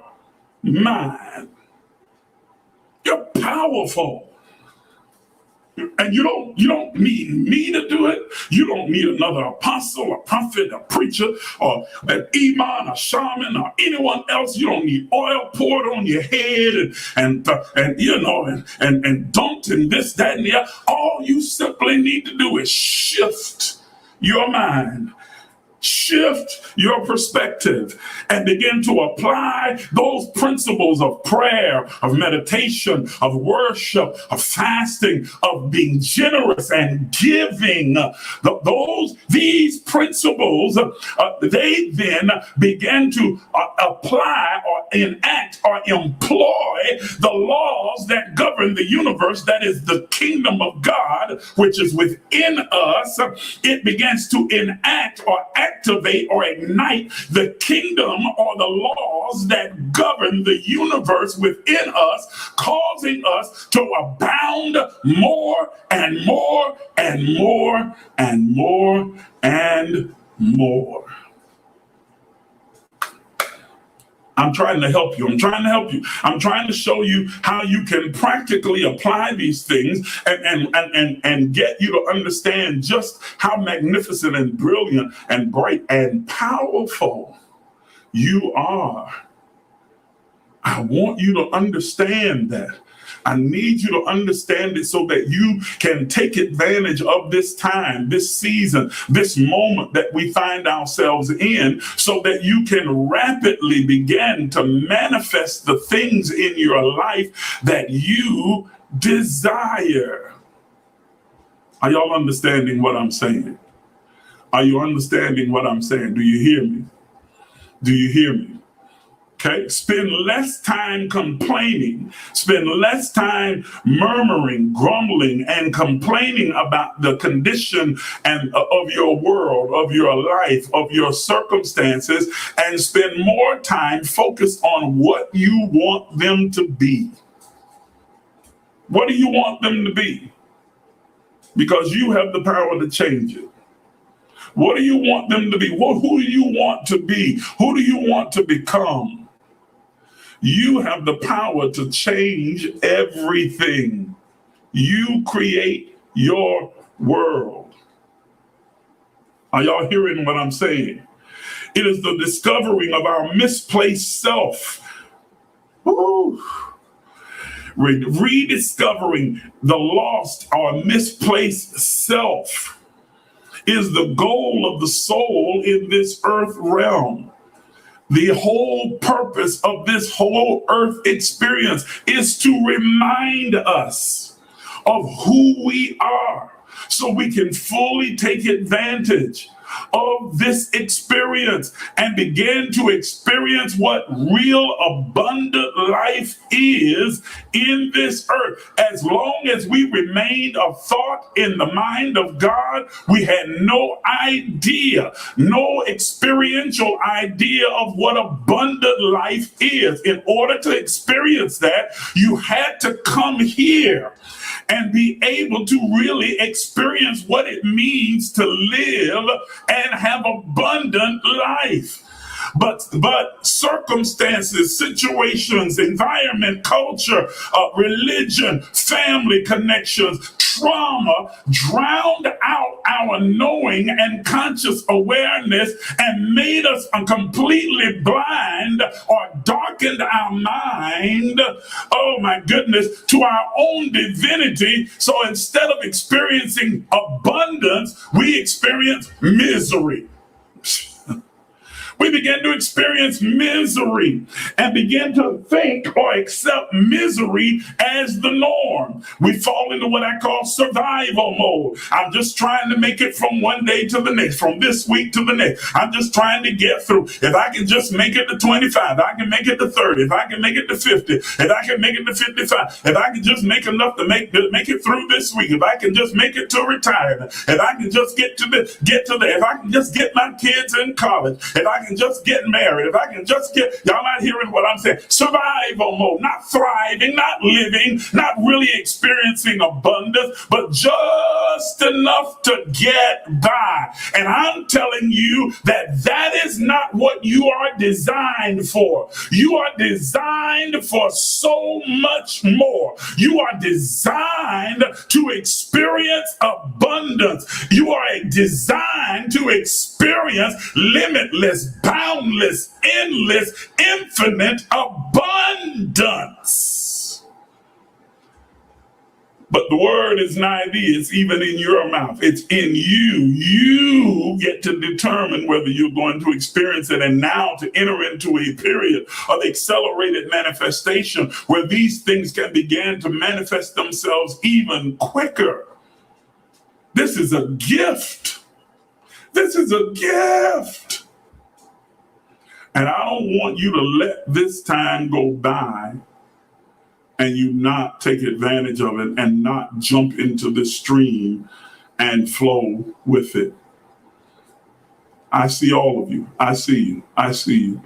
mind. You're powerful. And you don't need me to do it. You don't need another apostle, a prophet, a preacher, or an imam, a shaman, or anyone else. You don't need oil poured on your head and dumped in this, that, and the other. All you simply need to do is shift your mind. Shift your perspective and begin to apply those principles of prayer, of meditation, of worship, of fasting, of being generous and giving. These principles, they then begin to apply or enact or employ the laws that govern the universe, that is the kingdom of God, which is within us. It begins to enact or activate or ignite the kingdom or the laws that govern the universe within us, causing us to abound more and more and more and more and more. I'm trying to help you. I'm trying to show you how you can practically apply these things and get you to understand just how magnificent and brilliant and bright and powerful you are. I want you to understand that. I need you to understand it so that you can take advantage of this time, this season, this moment that we find ourselves in, so that you can rapidly begin to manifest the things in your life that you desire. Are y'all understanding what I'm saying? Are you understanding what I'm saying? Do you hear me? Do you hear me? Okay, spend less time complaining, spend less time murmuring, grumbling, and complaining about the condition of your world, of your life, of your circumstances, and spend more time focused on what you want them to be. What do you want them to be? Because you have the power to change it. What do you want them to be? Who do you want to be? Who do you want to become? You have the power to change everything. You create your world. Are y'all hearing what I'm saying? It is the discovering of our misplaced self. Woo. Rediscovering the lost or misplaced self is the goal of the soul in this earth realm. The whole purpose of this whole earth experience is to remind us of who we are, so we can fully take advantage of this experience and begin to experience what real abundant life is in this earth. As long as we remained a thought in the mind of God, we had no idea, no experiential idea of what abundant life is. In order to experience that, you had to come here and be able to really experience what it means to live and have abundant life. But circumstances, situations, environment, culture, religion, family connections, trauma drowned out our knowing and conscious awareness and made us completely blind or darkened our mind, oh my goodness, to our own divinity. So instead of experiencing abundance, we experience misery. We begin to experience misery and begin to think or accept misery as the norm. We fall into what I call survival mode. I'm just trying to make it from one day to the next, from this week to the next. I'm just trying to get through. If I can just make it to 25, I can make it to 30. If I can make it to 50, if I can make it to 55, if I can just make enough to make it through this week, if I can just make it to retirement, if I can just get to the, if I can just get my kids in college, if I can just get married, if I can just get, y'all not hearing what I'm saying, survival mode, not thriving, not living, not really experiencing abundance, but just enough to get by. And I'm telling you that is not what you are designed for. You are designed for so much more. You are designed to experience abundance. You are designed to experience limitless, boundless, endless, infinite abundance. But the word is nigh thee, it's even in your mouth, it's in you. You get to determine whether you're going to experience it, and now to enter into a period of accelerated manifestation where these things can begin to manifest themselves even quicker. This is a gift. This is a gift. And I don't want you to let this time go by and you not take advantage of it and not jump into the stream and flow with it. I see all of you. I see you. I see you.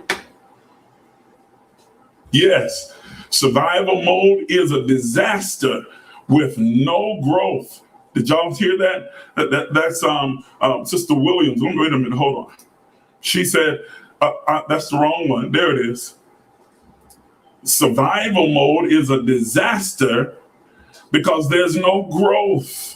Yes, survival mode is a disaster with no growth. Did y'all hear that? That's Sister Williams. Wait a minute. Hold on. She said, that's the wrong one. There it is. Survival mode is a disaster because there's no growth.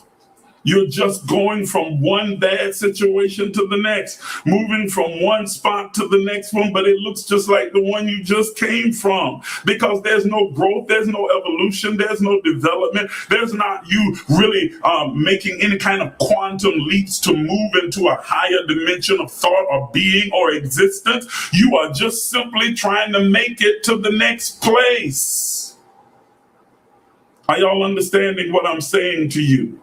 You're just going from one bad situation to the next, moving from one spot to the next one, but it looks just like the one you just came from because there's no growth, there's no evolution, there's no development, there's not you really making any kind of quantum leaps to move into a higher dimension of thought or being or existence. You are just simply trying to make it to the next place. Are y'all understanding what I'm saying to you?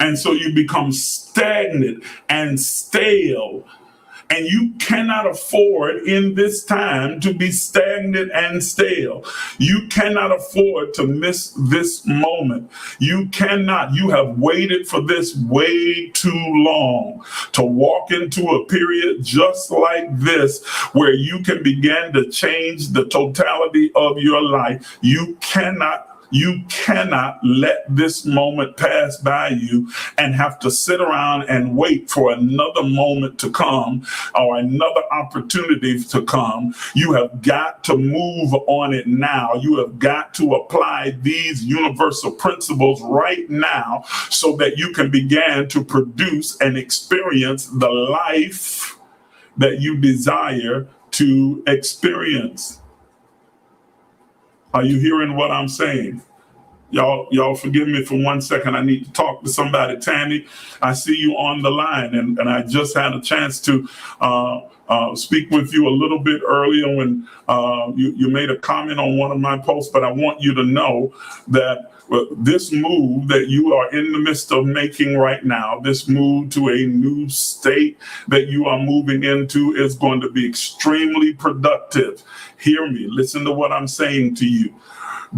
And so you become stagnant and stale. And you cannot afford in this time to be stagnant and stale. You cannot afford to miss this moment. You cannot. You have waited for this way too long to walk into a period just like this where you can begin to change the totality of your life. You cannot let this moment pass by you and have to sit around and wait for another moment to come or another opportunity to come. You have got to move on it now. You have got to apply these universal principles right now so that you can begin to produce and experience the life that you desire to experience. Are you hearing what I'm saying? Y'all forgive me for 1 second. I need to talk to somebody. Tammy, I see you on the line, and I just had a chance to speak with you a little bit earlier when you made a comment on one of my posts, but I want you to know that this move that you are in the midst of making right now, this move to a new state that you are moving into, is going to be extremely productive. Hear me, listen to what I'm saying to you.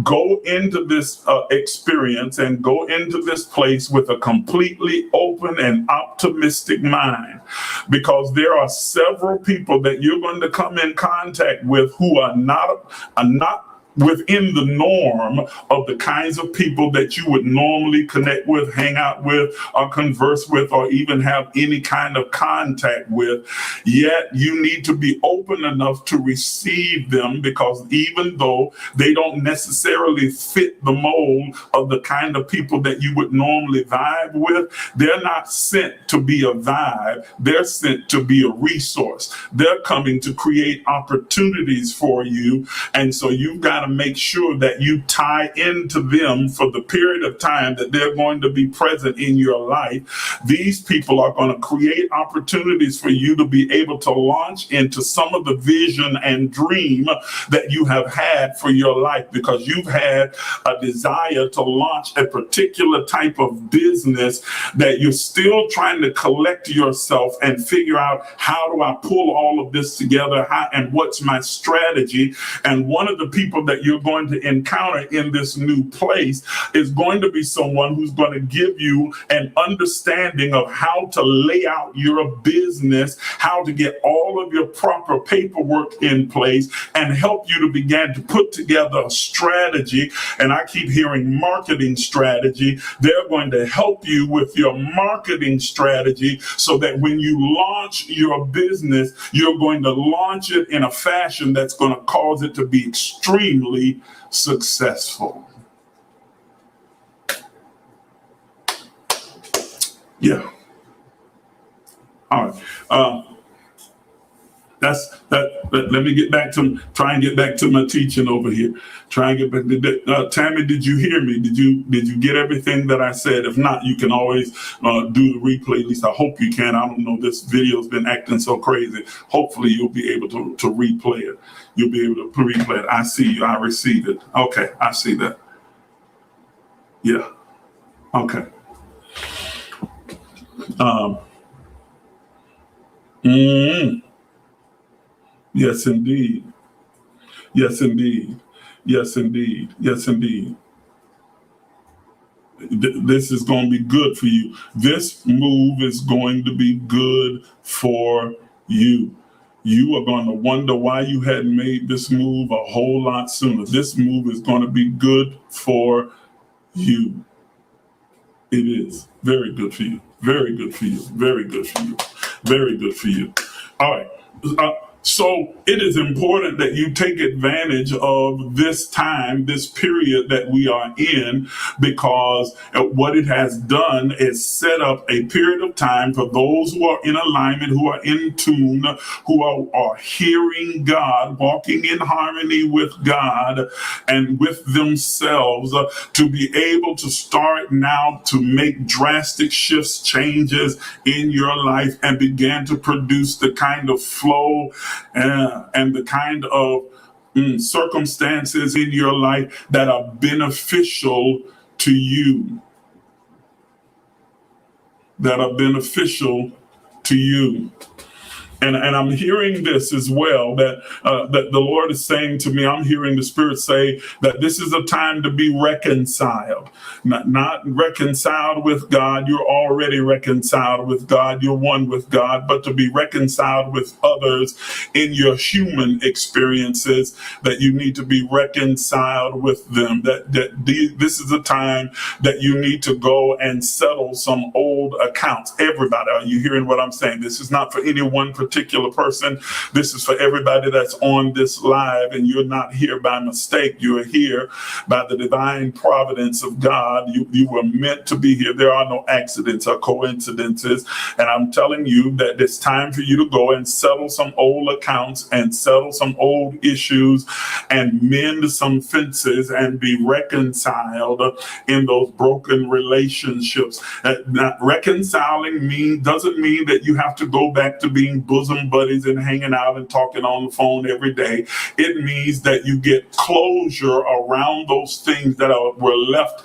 Go into this experience and go into this place with a completely open and optimistic mind, because there are several people that you're going to come in contact with who are not within the norm of the kinds of people that you would normally connect with, hang out with, or converse with, or even have any kind of contact with. Yet you need to be open enough to receive them, because even though they don't necessarily fit the mold of the kind of people that you would normally vibe with, they're not sent to be a vibe. They're sent to be a resource. They're coming to create opportunities for you. And so you've got to make sure that you tie into them for the period of time that they're going to be present in your life. These people are going to create opportunities for you to be able to launch into some of the vision and dream that you have had for your life, because you've had a desire to launch a particular type of business that you're still trying to collect yourself and figure out, how do I pull all of this together, and what's my strategy? And one of the people that you're going to encounter in this new place is going to be someone who's going to give you an understanding of how to lay out your business, how to get all of your proper paperwork in place, and help you to begin to put together a strategy. And I keep hearing marketing strategy. They're going to help you with your marketing strategy, so that when you launch your business, you're going to launch it in a fashion that's going to cause it to be extremely successful. Yeah. All right. Let me try and get back to my teaching over here. Try and get back. Tammy, did you hear me? Did you get everything that I said? If not, you can always do the replay. At least I hope you can. I don't know. This video's been acting so crazy. Hopefully you'll be able to replay it. You'll be able to replay it. I see you. I receive it. Okay. I see that. Yeah. Okay. Yes, indeed. Yes, indeed. Yes, indeed. Yes, indeed. This is going to be good for you. This move is going to be good for you. You are going to wonder why you hadn't made this move a whole lot sooner. This move is going to be good for you. It is very good for you. Very good for you. Very good for you. Very good for you. All right. So it is important that you take advantage of this time, this period that we are in, because what it has done is set up a period of time for those who are in alignment, who are in tune, who are hearing God, walking in harmony with God and with themselves, to be able to start now to make drastic shifts, changes in your life, and begin to produce the kind of flow and the kind of circumstances in your life that are beneficial to you. That are beneficial to you. And I'm hearing this as well, that the Lord is saying to me, I'm hearing the Spirit say that this is a time to be reconciled. Not reconciled with God. You're already reconciled with God. You're one with God. But to be reconciled with others in your human experiences, that you need to be reconciled with them. This is a time that you need to go and settle some old accounts. Everybody, are you hearing what I'm saying? This is not for any one particular person. This is for everybody that's on this live, and you're not here by mistake. You are here by the divine providence of God. You were meant to be here. There are no accidents or coincidences. And I'm telling you that it's time for you to go and settle some old accounts and settle some old issues and mend some fences and be reconciled in those broken relationships. Not reconciling doesn't mean that you have to go back to being bosom bosom buddies and hanging out and talking on the phone every day. It means that you get closure around those things that were left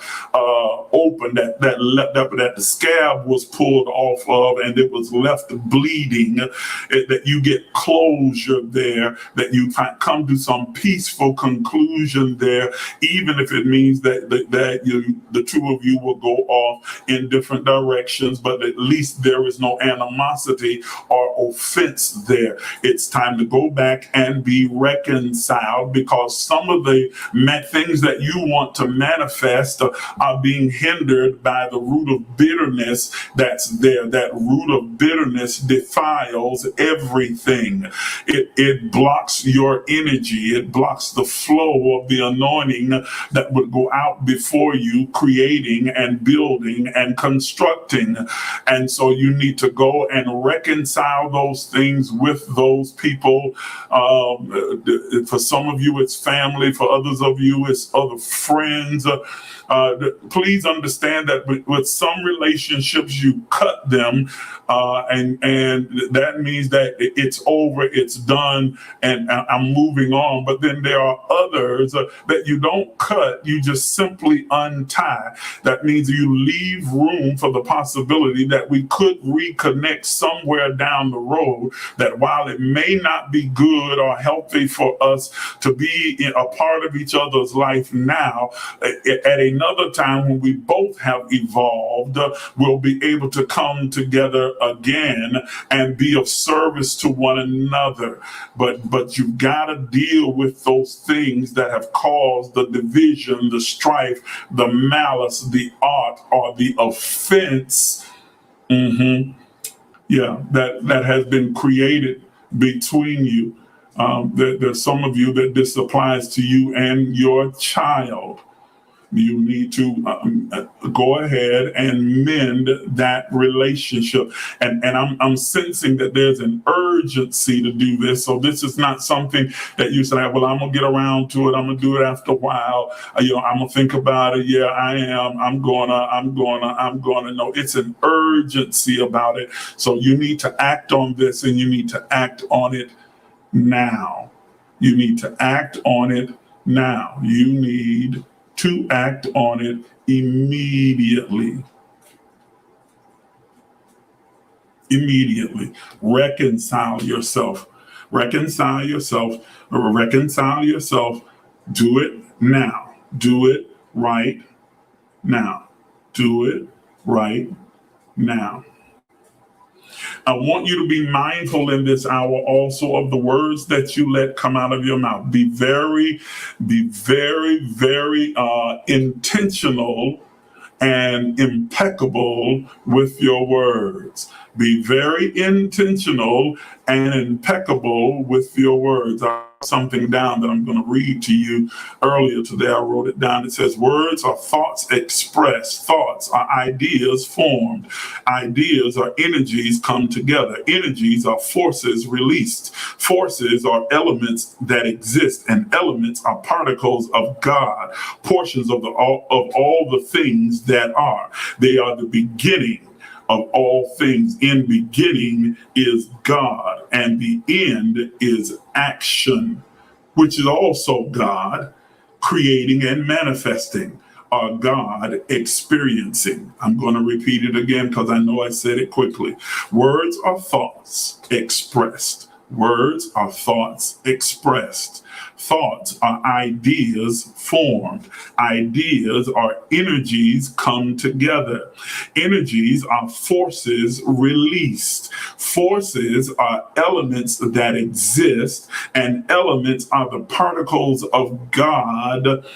open, that the scab was pulled off of and it was left bleeding, that you get closure there, that you come to some peaceful conclusion there, even if it means that the two of you will go off in different directions, but at least there is no animosity or offense there. It's time to go back and be reconciled, because some of the things that you want to manifest are being hindered by the root of bitterness that's there. That root of bitterness defiles everything. It blocks your energy. It blocks the flow of the anointing that would go out before you, creating and building and constructing. And so you need to go and reconcile those things with those people. For some of you, it's family. For others of you, it's other friends. Please understand that with some relationships, you cut them, and that means that it's over, it's done, and I'm moving on. But then there are others that you don't cut, you just simply untie. That means you leave room for the possibility that we could reconnect somewhere down the road, that while it may not be good or healthy for us to be a part of each other's life now, at another time when we both have evolved, we'll be able to come together again and be of service to one another. But you've got to deal with those things that have caused the division, the strife, the malice, the art, or the offense. That has been created between you. There's some of you that this applies to you and your child. You need to go ahead and mend that relationship. And I'm sensing that there's an urgency to do this. So this is not something that you say, well, I'm going to get around to it. I'm going to do it after a while. I'm going to think about it. Yeah, I am. I'm going to. No, it's an urgency about it. So you need to act on this, and you need to act on it now. You need to act on it now. You need to act on it immediately. Immediately. Reconcile yourself. Reconcile yourself. Reconcile yourself. Do it now. Do it right now. Do it right now. I want you to be mindful in this hour also of the words that you let come out of your mouth. Be very, very intentional and impeccable with your words. Be very intentional and impeccable with your words. I wrote something down that I'm going to read to you earlier today. I wrote it down. It says, words are thoughts expressed. Thoughts are ideas formed. Ideas are energies come together. Energies are forces released. Forces are elements that exist, and elements are particles of God, portions of all the things that are. They are the beginning of all things. In beginning is God, and the end is action, which is also God, creating and manifesting, or God experiencing. I'm going to repeat it again because I know I said it quickly. Words are thoughts expressed. Words are thoughts expressed. Thoughts are ideas formed. Ideas are energies come together. Energies are forces released. Forces are elements that exist, and elements are the particles of God,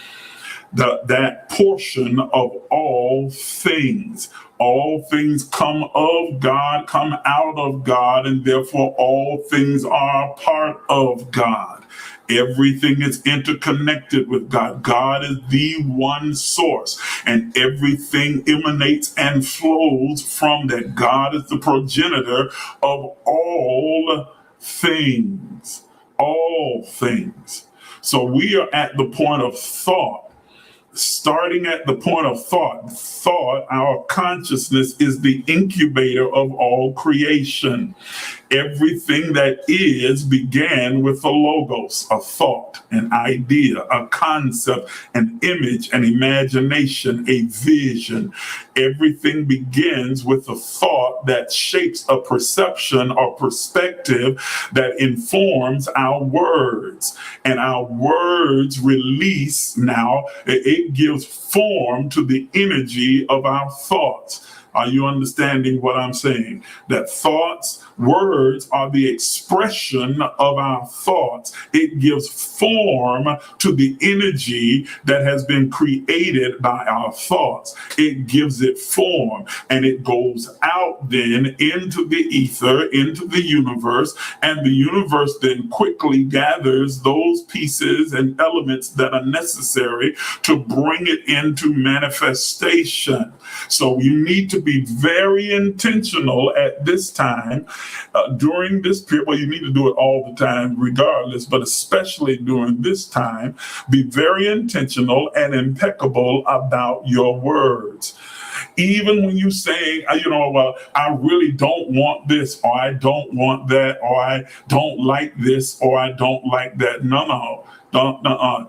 that portion of all things. All things come of God, come out of God, and therefore all things are a part of God. Everything is interconnected with God. God is the one source, and everything emanates and flows from that. God is the progenitor of all things. All things. So we are at the point of thought. starting at the point of thought, our consciousness is the incubator of all creation. Everything that is began with a logos, a thought, an idea, a concept, an image, an imagination, a vision. Everything begins with a thought that shapes a perception or perspective that informs our words. And our words release now, it gives form to the energy of our thoughts. Are you understanding what I'm saying? That thoughts, words are the expression of our thoughts. It gives form to the energy that has been created by our thoughts. It gives it form, and it goes out then into the ether, into the universe, and the universe then quickly gathers those pieces and elements that are necessary to bring it into manifestation. So you need to be very intentional at this time, during this period. Well, you need to do it all the time regardless, but especially during this time, be very intentional and impeccable about your words. Even when you say, well, I really don't want this, or I don't want that, or I don't like this, or I don't like that. No.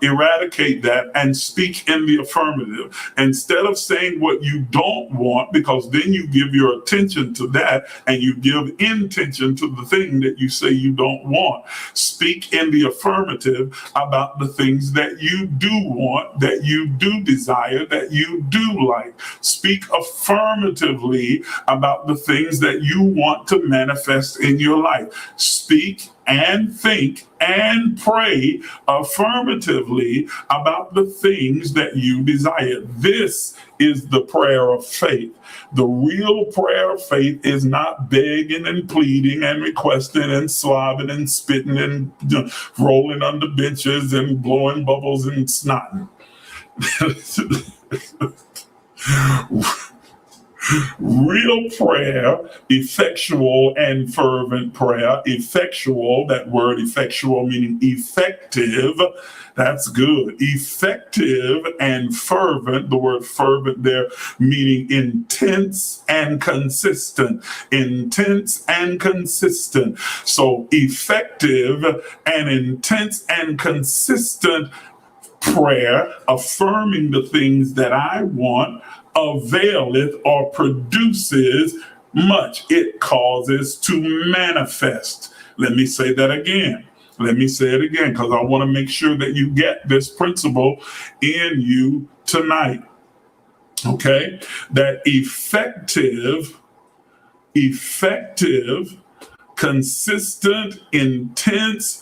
Eradicate that and speak in the affirmative. Instead of saying what you don't want, because then you give your attention to that and you give intention to the thing that you say you don't want. Speak in the affirmative about the things that you do want, that you do desire, that you do like. Speak affirmatively about the things that you want to manifest in your life. Speak and think and pray affirmatively about the things that you desire. This is the prayer of faith. The real prayer of faith is not begging and pleading and requesting and slobbing and spitting and rolling under benches and blowing bubbles and snotting. Real prayer, effectual and fervent prayer. Effectual, that word effectual meaning effective, that's good. Effective and fervent, the word fervent there meaning intense and consistent. Intense and consistent. So effective and intense and consistent prayer, affirming the things that I want, availeth or produces much. It causes to manifest. Let me say that again. Let me say it again, because I want to make sure that you get this principle in you tonight. Okay? That effective, consistent, intense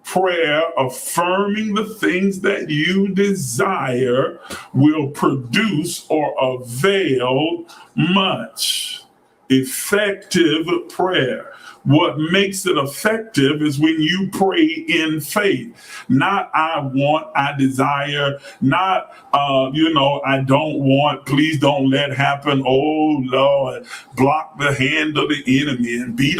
prayer affirming the things that you desire will produce or avail much. Effective prayer. What makes it effective is when you pray in faith. Not I want, I desire, not I don't want, please don't let happen. Oh Lord, block the hand of the enemy and beat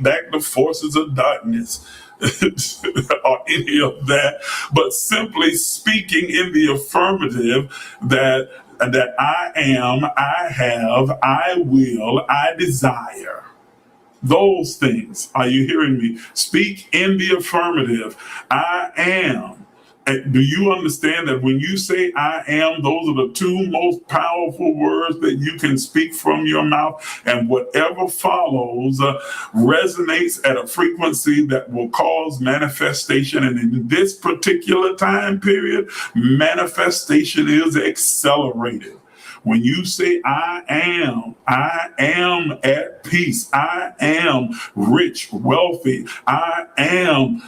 back the forces of darkness. Or any of that, but simply speaking in the affirmative that I am, I have, I will, I desire. Those things. Are you hearing me? Speak in the affirmative. I am. Do you understand that when you say I am, those are the two most powerful words that you can speak from your mouth, and whatever follows resonates at a frequency that will cause manifestation. And in this particular time period, manifestation is accelerated. When you say I am at peace, I am rich, wealthy, I am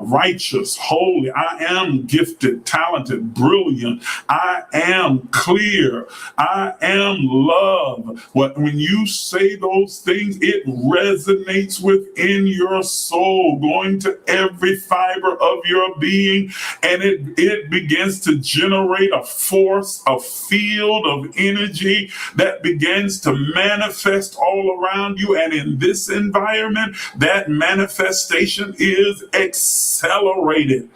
righteous, holy, I am gifted, talented, brilliant, I am clear, I am love. When you say those things, it resonates within your soul, going to every fiber of your being, and it begins to generate a force, a field of energy that begins to manifest all around you. And in this environment, that manifestation is accelerated.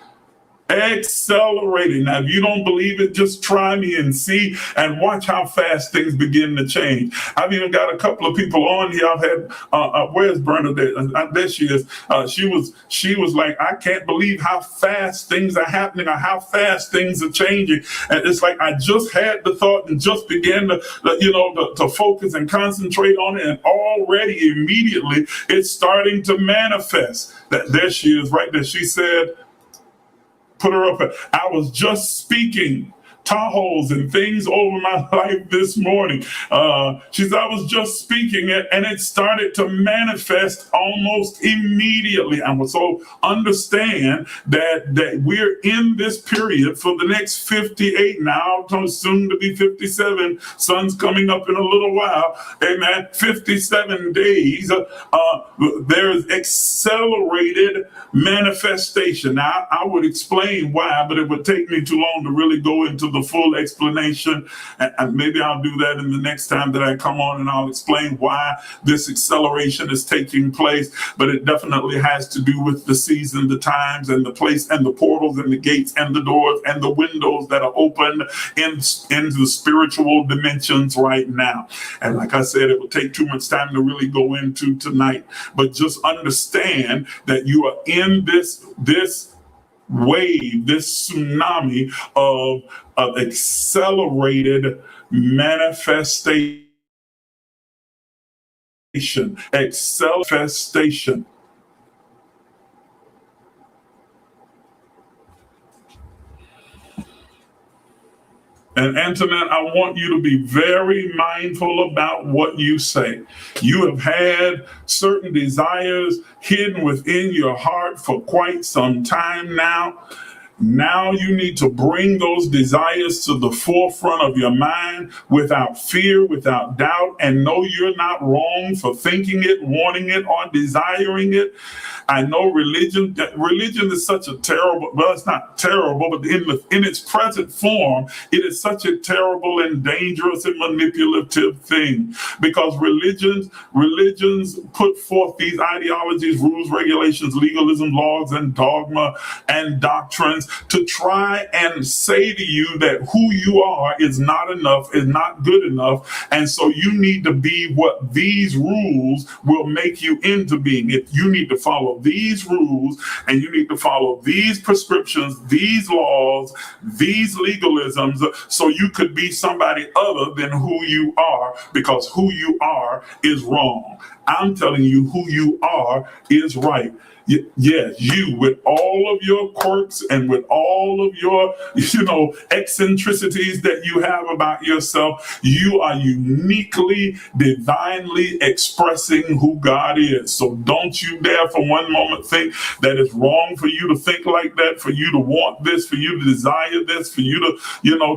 Accelerating. Now, if you don't believe it, just try me and see and watch how fast things begin to change. I've even got a couple of people on here. I've had, where's Bernadette? There she is. She was like, I can't believe how fast things are happening or how fast things are changing. And it's like, I just had the thought and just began to focus and concentrate on it. And already immediately it's starting to manifest. There she is right there. She said, put her up. I was just speaking Tahoes and things over my life this morning. She said, I was just speaking it and it started to manifest almost immediately. And so understand that we're in this period for the next 58 now, soon to be 57. Sun's coming up in a little while. Amen. 57 days. There's accelerated manifestation. Now, I would explain why, but it would take me too long to really go into the full explanation. And maybe I'll do that in the next time that I come on, and I'll explain why this acceleration is taking place. But it definitely has to do with the season, the times, and the place, and the portals, and the gates, and the doors, and the windows that are open into the spiritual dimensions right now. And like I said, it will take too much time to really go into tonight. But just understand that you are in this wave, this tsunami of accelerated manifestation. Manifestation. And Antoinette, I want you to be very mindful about what you say. You have had certain desires hidden within your heart for quite some time now. Now you need to bring those desires to the forefront of your mind without fear, without doubt, and know you're not wrong for thinking it, wanting it, or desiring it. I know religion is such a terrible, well, it's not terrible, but in its present form, it is such a terrible and dangerous and manipulative thing, because religions put forth these ideologies, rules, regulations, legalism, laws, and dogma and doctrines to try and say to you that who you are is not enough, is not good enough, and so you need to be what these rules will make you into being. If you need to follow these rules and you need to follow these prescriptions, these laws, these legalisms, so you could be somebody other than who you are, because who you are is wrong. I'm telling you, who you are is right. Yes, you, with all of your quirks and with all of your, eccentricities that you have about yourself, you are uniquely, divinely expressing who God is. So don't you dare for one moment think that it's wrong for you to think like that, for you to want this, for you to desire this, for you to,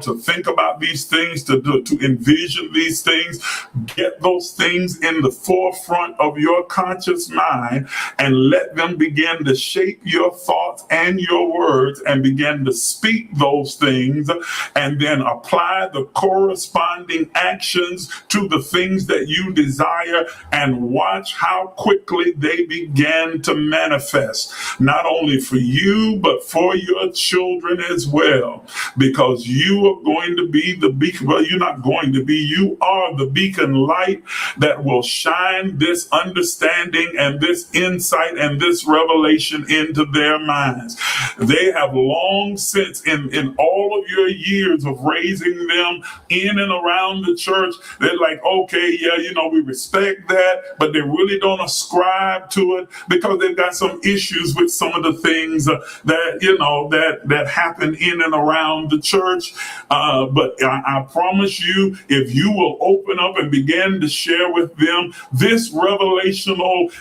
to think about these things, to envision these things. Get those things in the forefront of your conscious mind and let them begin to shape your thoughts and your words, and begin to speak those things, and then apply the corresponding actions to the things that you desire, and watch how quickly they begin to manifest, not only for you, but for your children as well, because you are going to be the beacon. Well, you're not going to be, you are the beacon light that will shine this understanding and this insight and this revelation into their minds. They have long since, in all of your years of raising them in and around the church, they're like, okay, yeah, we respect that, but they really don't ascribe to it because they've got some issues with some of the things that happen in and around the church. But I promise you, if you will open up and begin to share with them this revelational,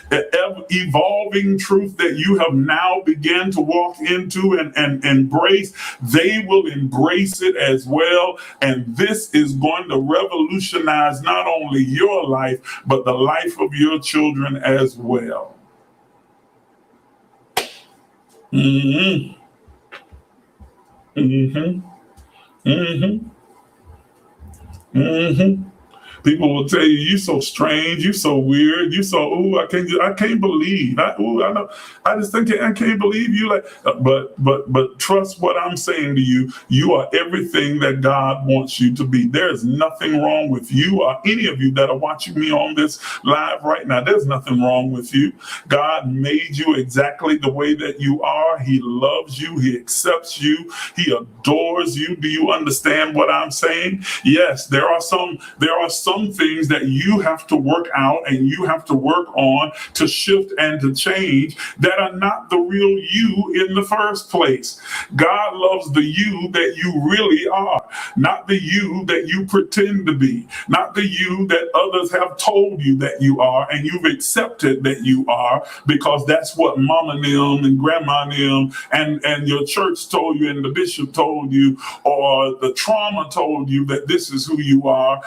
evolving truth that you have now begun to walk into and embrace, they will embrace it as well. And this is going to revolutionize not only your life, but the life of your children as well. Mm-hmm. Mm-hmm. Mm-hmm. Mm-hmm. People will tell you, "You so strange, you so weird, you so I can't believe. I know. I just think I can't believe you." Like, but trust what I'm saying to you. You are everything that God wants you to be. There is nothing wrong with you or any of you that are watching me on this live right now. There's nothing wrong with you. God made you exactly the way that you are. He loves you. He accepts you. He adores you. Do you understand what I'm saying? Yes, there are some things that you have to work out and you have to work on to shift and to change that are not the real you in the first place. God loves the you that you really are, not the you that you pretend to be, not the you that others have told you that you are and you've accepted that you are because that's what mama them and grandma them and your church told you and the bishop told you or the trauma told you that this is who you are.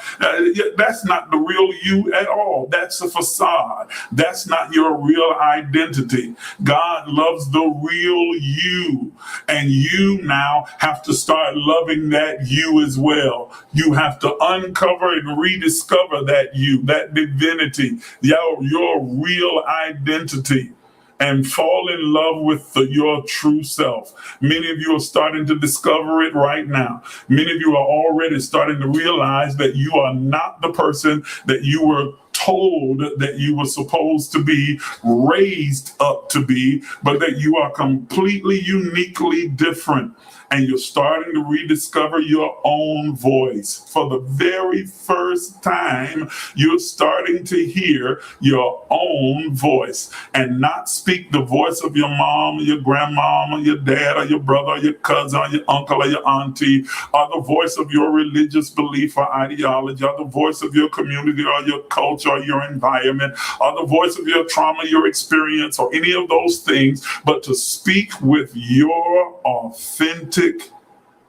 That's not the real you at all. That's a facade. That's not your real identity. God loves the real you, and you now have to start loving that you as well. You have to uncover and rediscover that you, that divinity, your real identity, and fall in love with your true self. Many of you are starting to discover it right now. Many of you are already starting to realize that you are not the person that you were told that you were supposed to be, raised up to be, but that you are completely uniquely different. And you're starting to rediscover your own voice. For the very first time, you're starting to hear your own voice and not speak the voice of your mom or your grandmom or your dad or your brother or your cousin or your uncle or your auntie, or the voice of your religious belief or ideology, or the voice of your community or your culture or your environment, or the voice of your trauma, your experience, or any of those things, but to speak with your authentic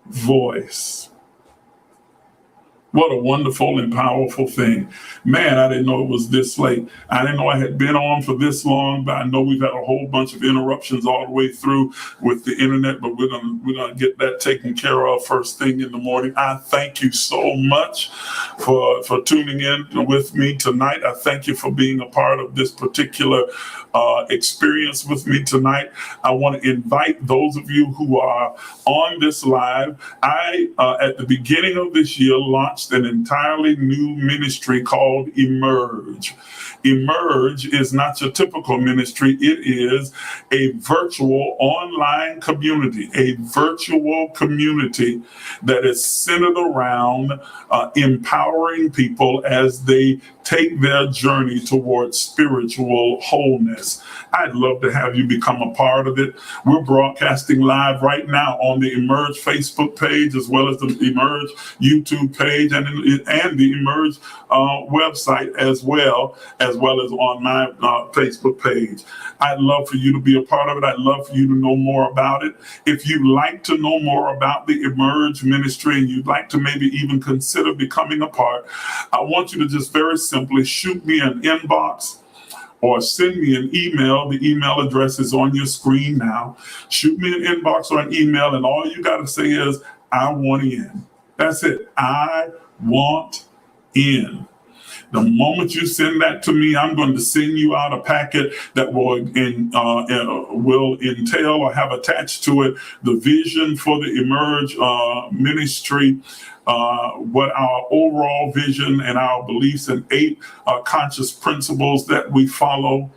voice. What a wonderful and powerful thing. Man, I didn't know it was this late. I didn't know I had been on for this long, but I know we've had a whole bunch of interruptions all the way through with the internet, but we're gonna get that taken care of first thing in the morning. I thank you so much for tuning in with me tonight. I thank you for being a part of this particular experience with me tonight. I want to invite those of you who are on this live. I, at the beginning of this year, launched an entirely new ministry called Emerge. Emerge is not your typical ministry. It is a virtual online community, a virtual community that is centered around empowering people as they take their journey towards spiritual wholeness. I'd love to have you become a part of it. We're broadcasting live right now on the Emerge Facebook page, as well as the Emerge YouTube page and the Emerge website as well as on my Facebook page. I'd love for you to be a part of it. I'd love for you to know more about it. If you'd like to know more about the Emerge ministry and you'd like to maybe even consider becoming a part, I want you to just very simply shoot me an inbox or send me an email. The email address is on your screen now. Shoot me an inbox or an email, and all you got to say is, "I want in." That's it. I want in. The moment you send that to me, I'm going to send you out a packet that will entail or have attached to it the vision for the Emerge ministry, what our overall vision and our beliefs, and 8 conscious principles that we follow,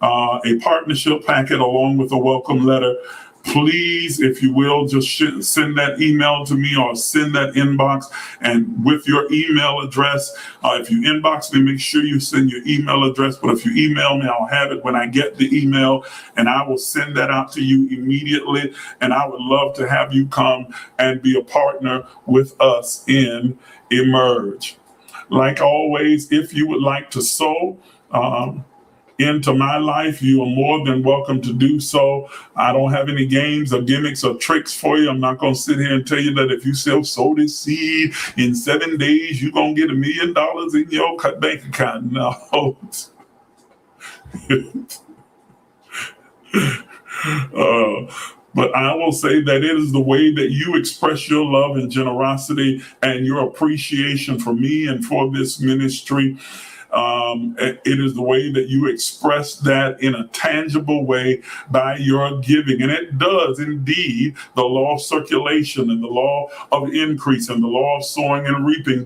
a partnership packet along with a welcome letter. Please, if you will, just send that email to me or send that inbox, and with your email address. If you inbox me, make sure you send your email address, but if you email me, I'll have it when I get the email, and I will send that out to you immediately. And I would love to have you come and be a partner with us in Emerge. Like always, if you would like to sow into my life, you are more than welcome to do so. I don't have any games or gimmicks or tricks for you. I'm not going to sit here and tell you that if you sow this seed in 7 days, you're going to get $1 million in your bank account. No. But I will say that it is the way that you express your love and generosity and your appreciation for me and for this ministry. It is the way that you express that in a tangible way by your giving. And it does indeed, the law of circulation and the law of increase and the law of sowing and reaping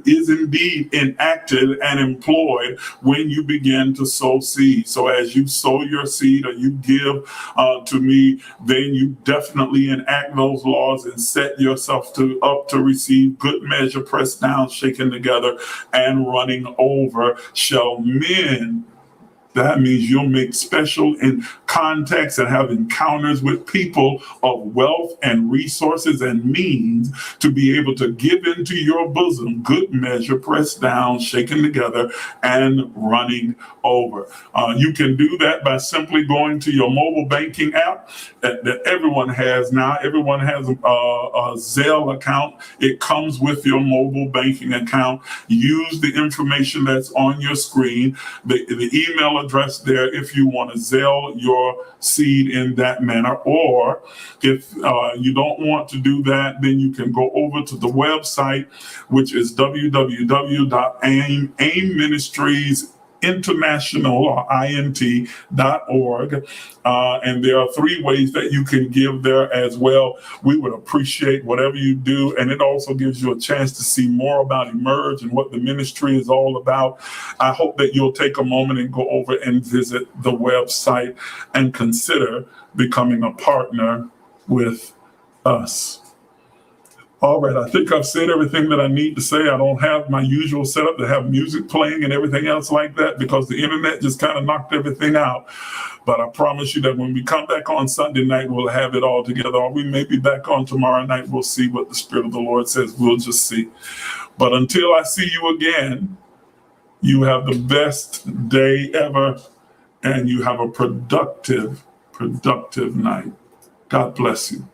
is indeed enacted and employed when you begin to sow seed. So as you sow your seed or you give to me, then you definitely enact those laws and set yourself up to receive good measure, pressed down, shaken together, and running over shall men. That means you'll make special in contacts and have encounters with people of wealth and resources and means to be able to give into your bosom good measure, pressed down, shaken together, and running over. You can do that by simply going to your mobile banking app that everyone has now. Everyone has a Zelle account. It comes with your mobile banking account. Use the information that's on your screen, the email address there if you want to Zelle your seed in that manner. Or if you don't want to do that, then you can go over to the website, which is www.aimministriesinternational or int.org. And there are 3 ways that you can give there as well. We would appreciate whatever you do. And it also gives you a chance to see more about Emerge and what the ministry is all about. I hope that you'll take a moment and go over and visit the website and consider becoming a partner with us. All right, I think I've said everything that I need to say. I don't have my usual setup to have music playing and everything else like that because the internet just kind of knocked everything out. But I promise you that when we come back on Sunday night, we'll have it all together. Or we may be back on tomorrow night. We'll see what the Spirit of the Lord says. We'll just see. But until I see you again, you have the best day ever, and you have a productive night. God bless you.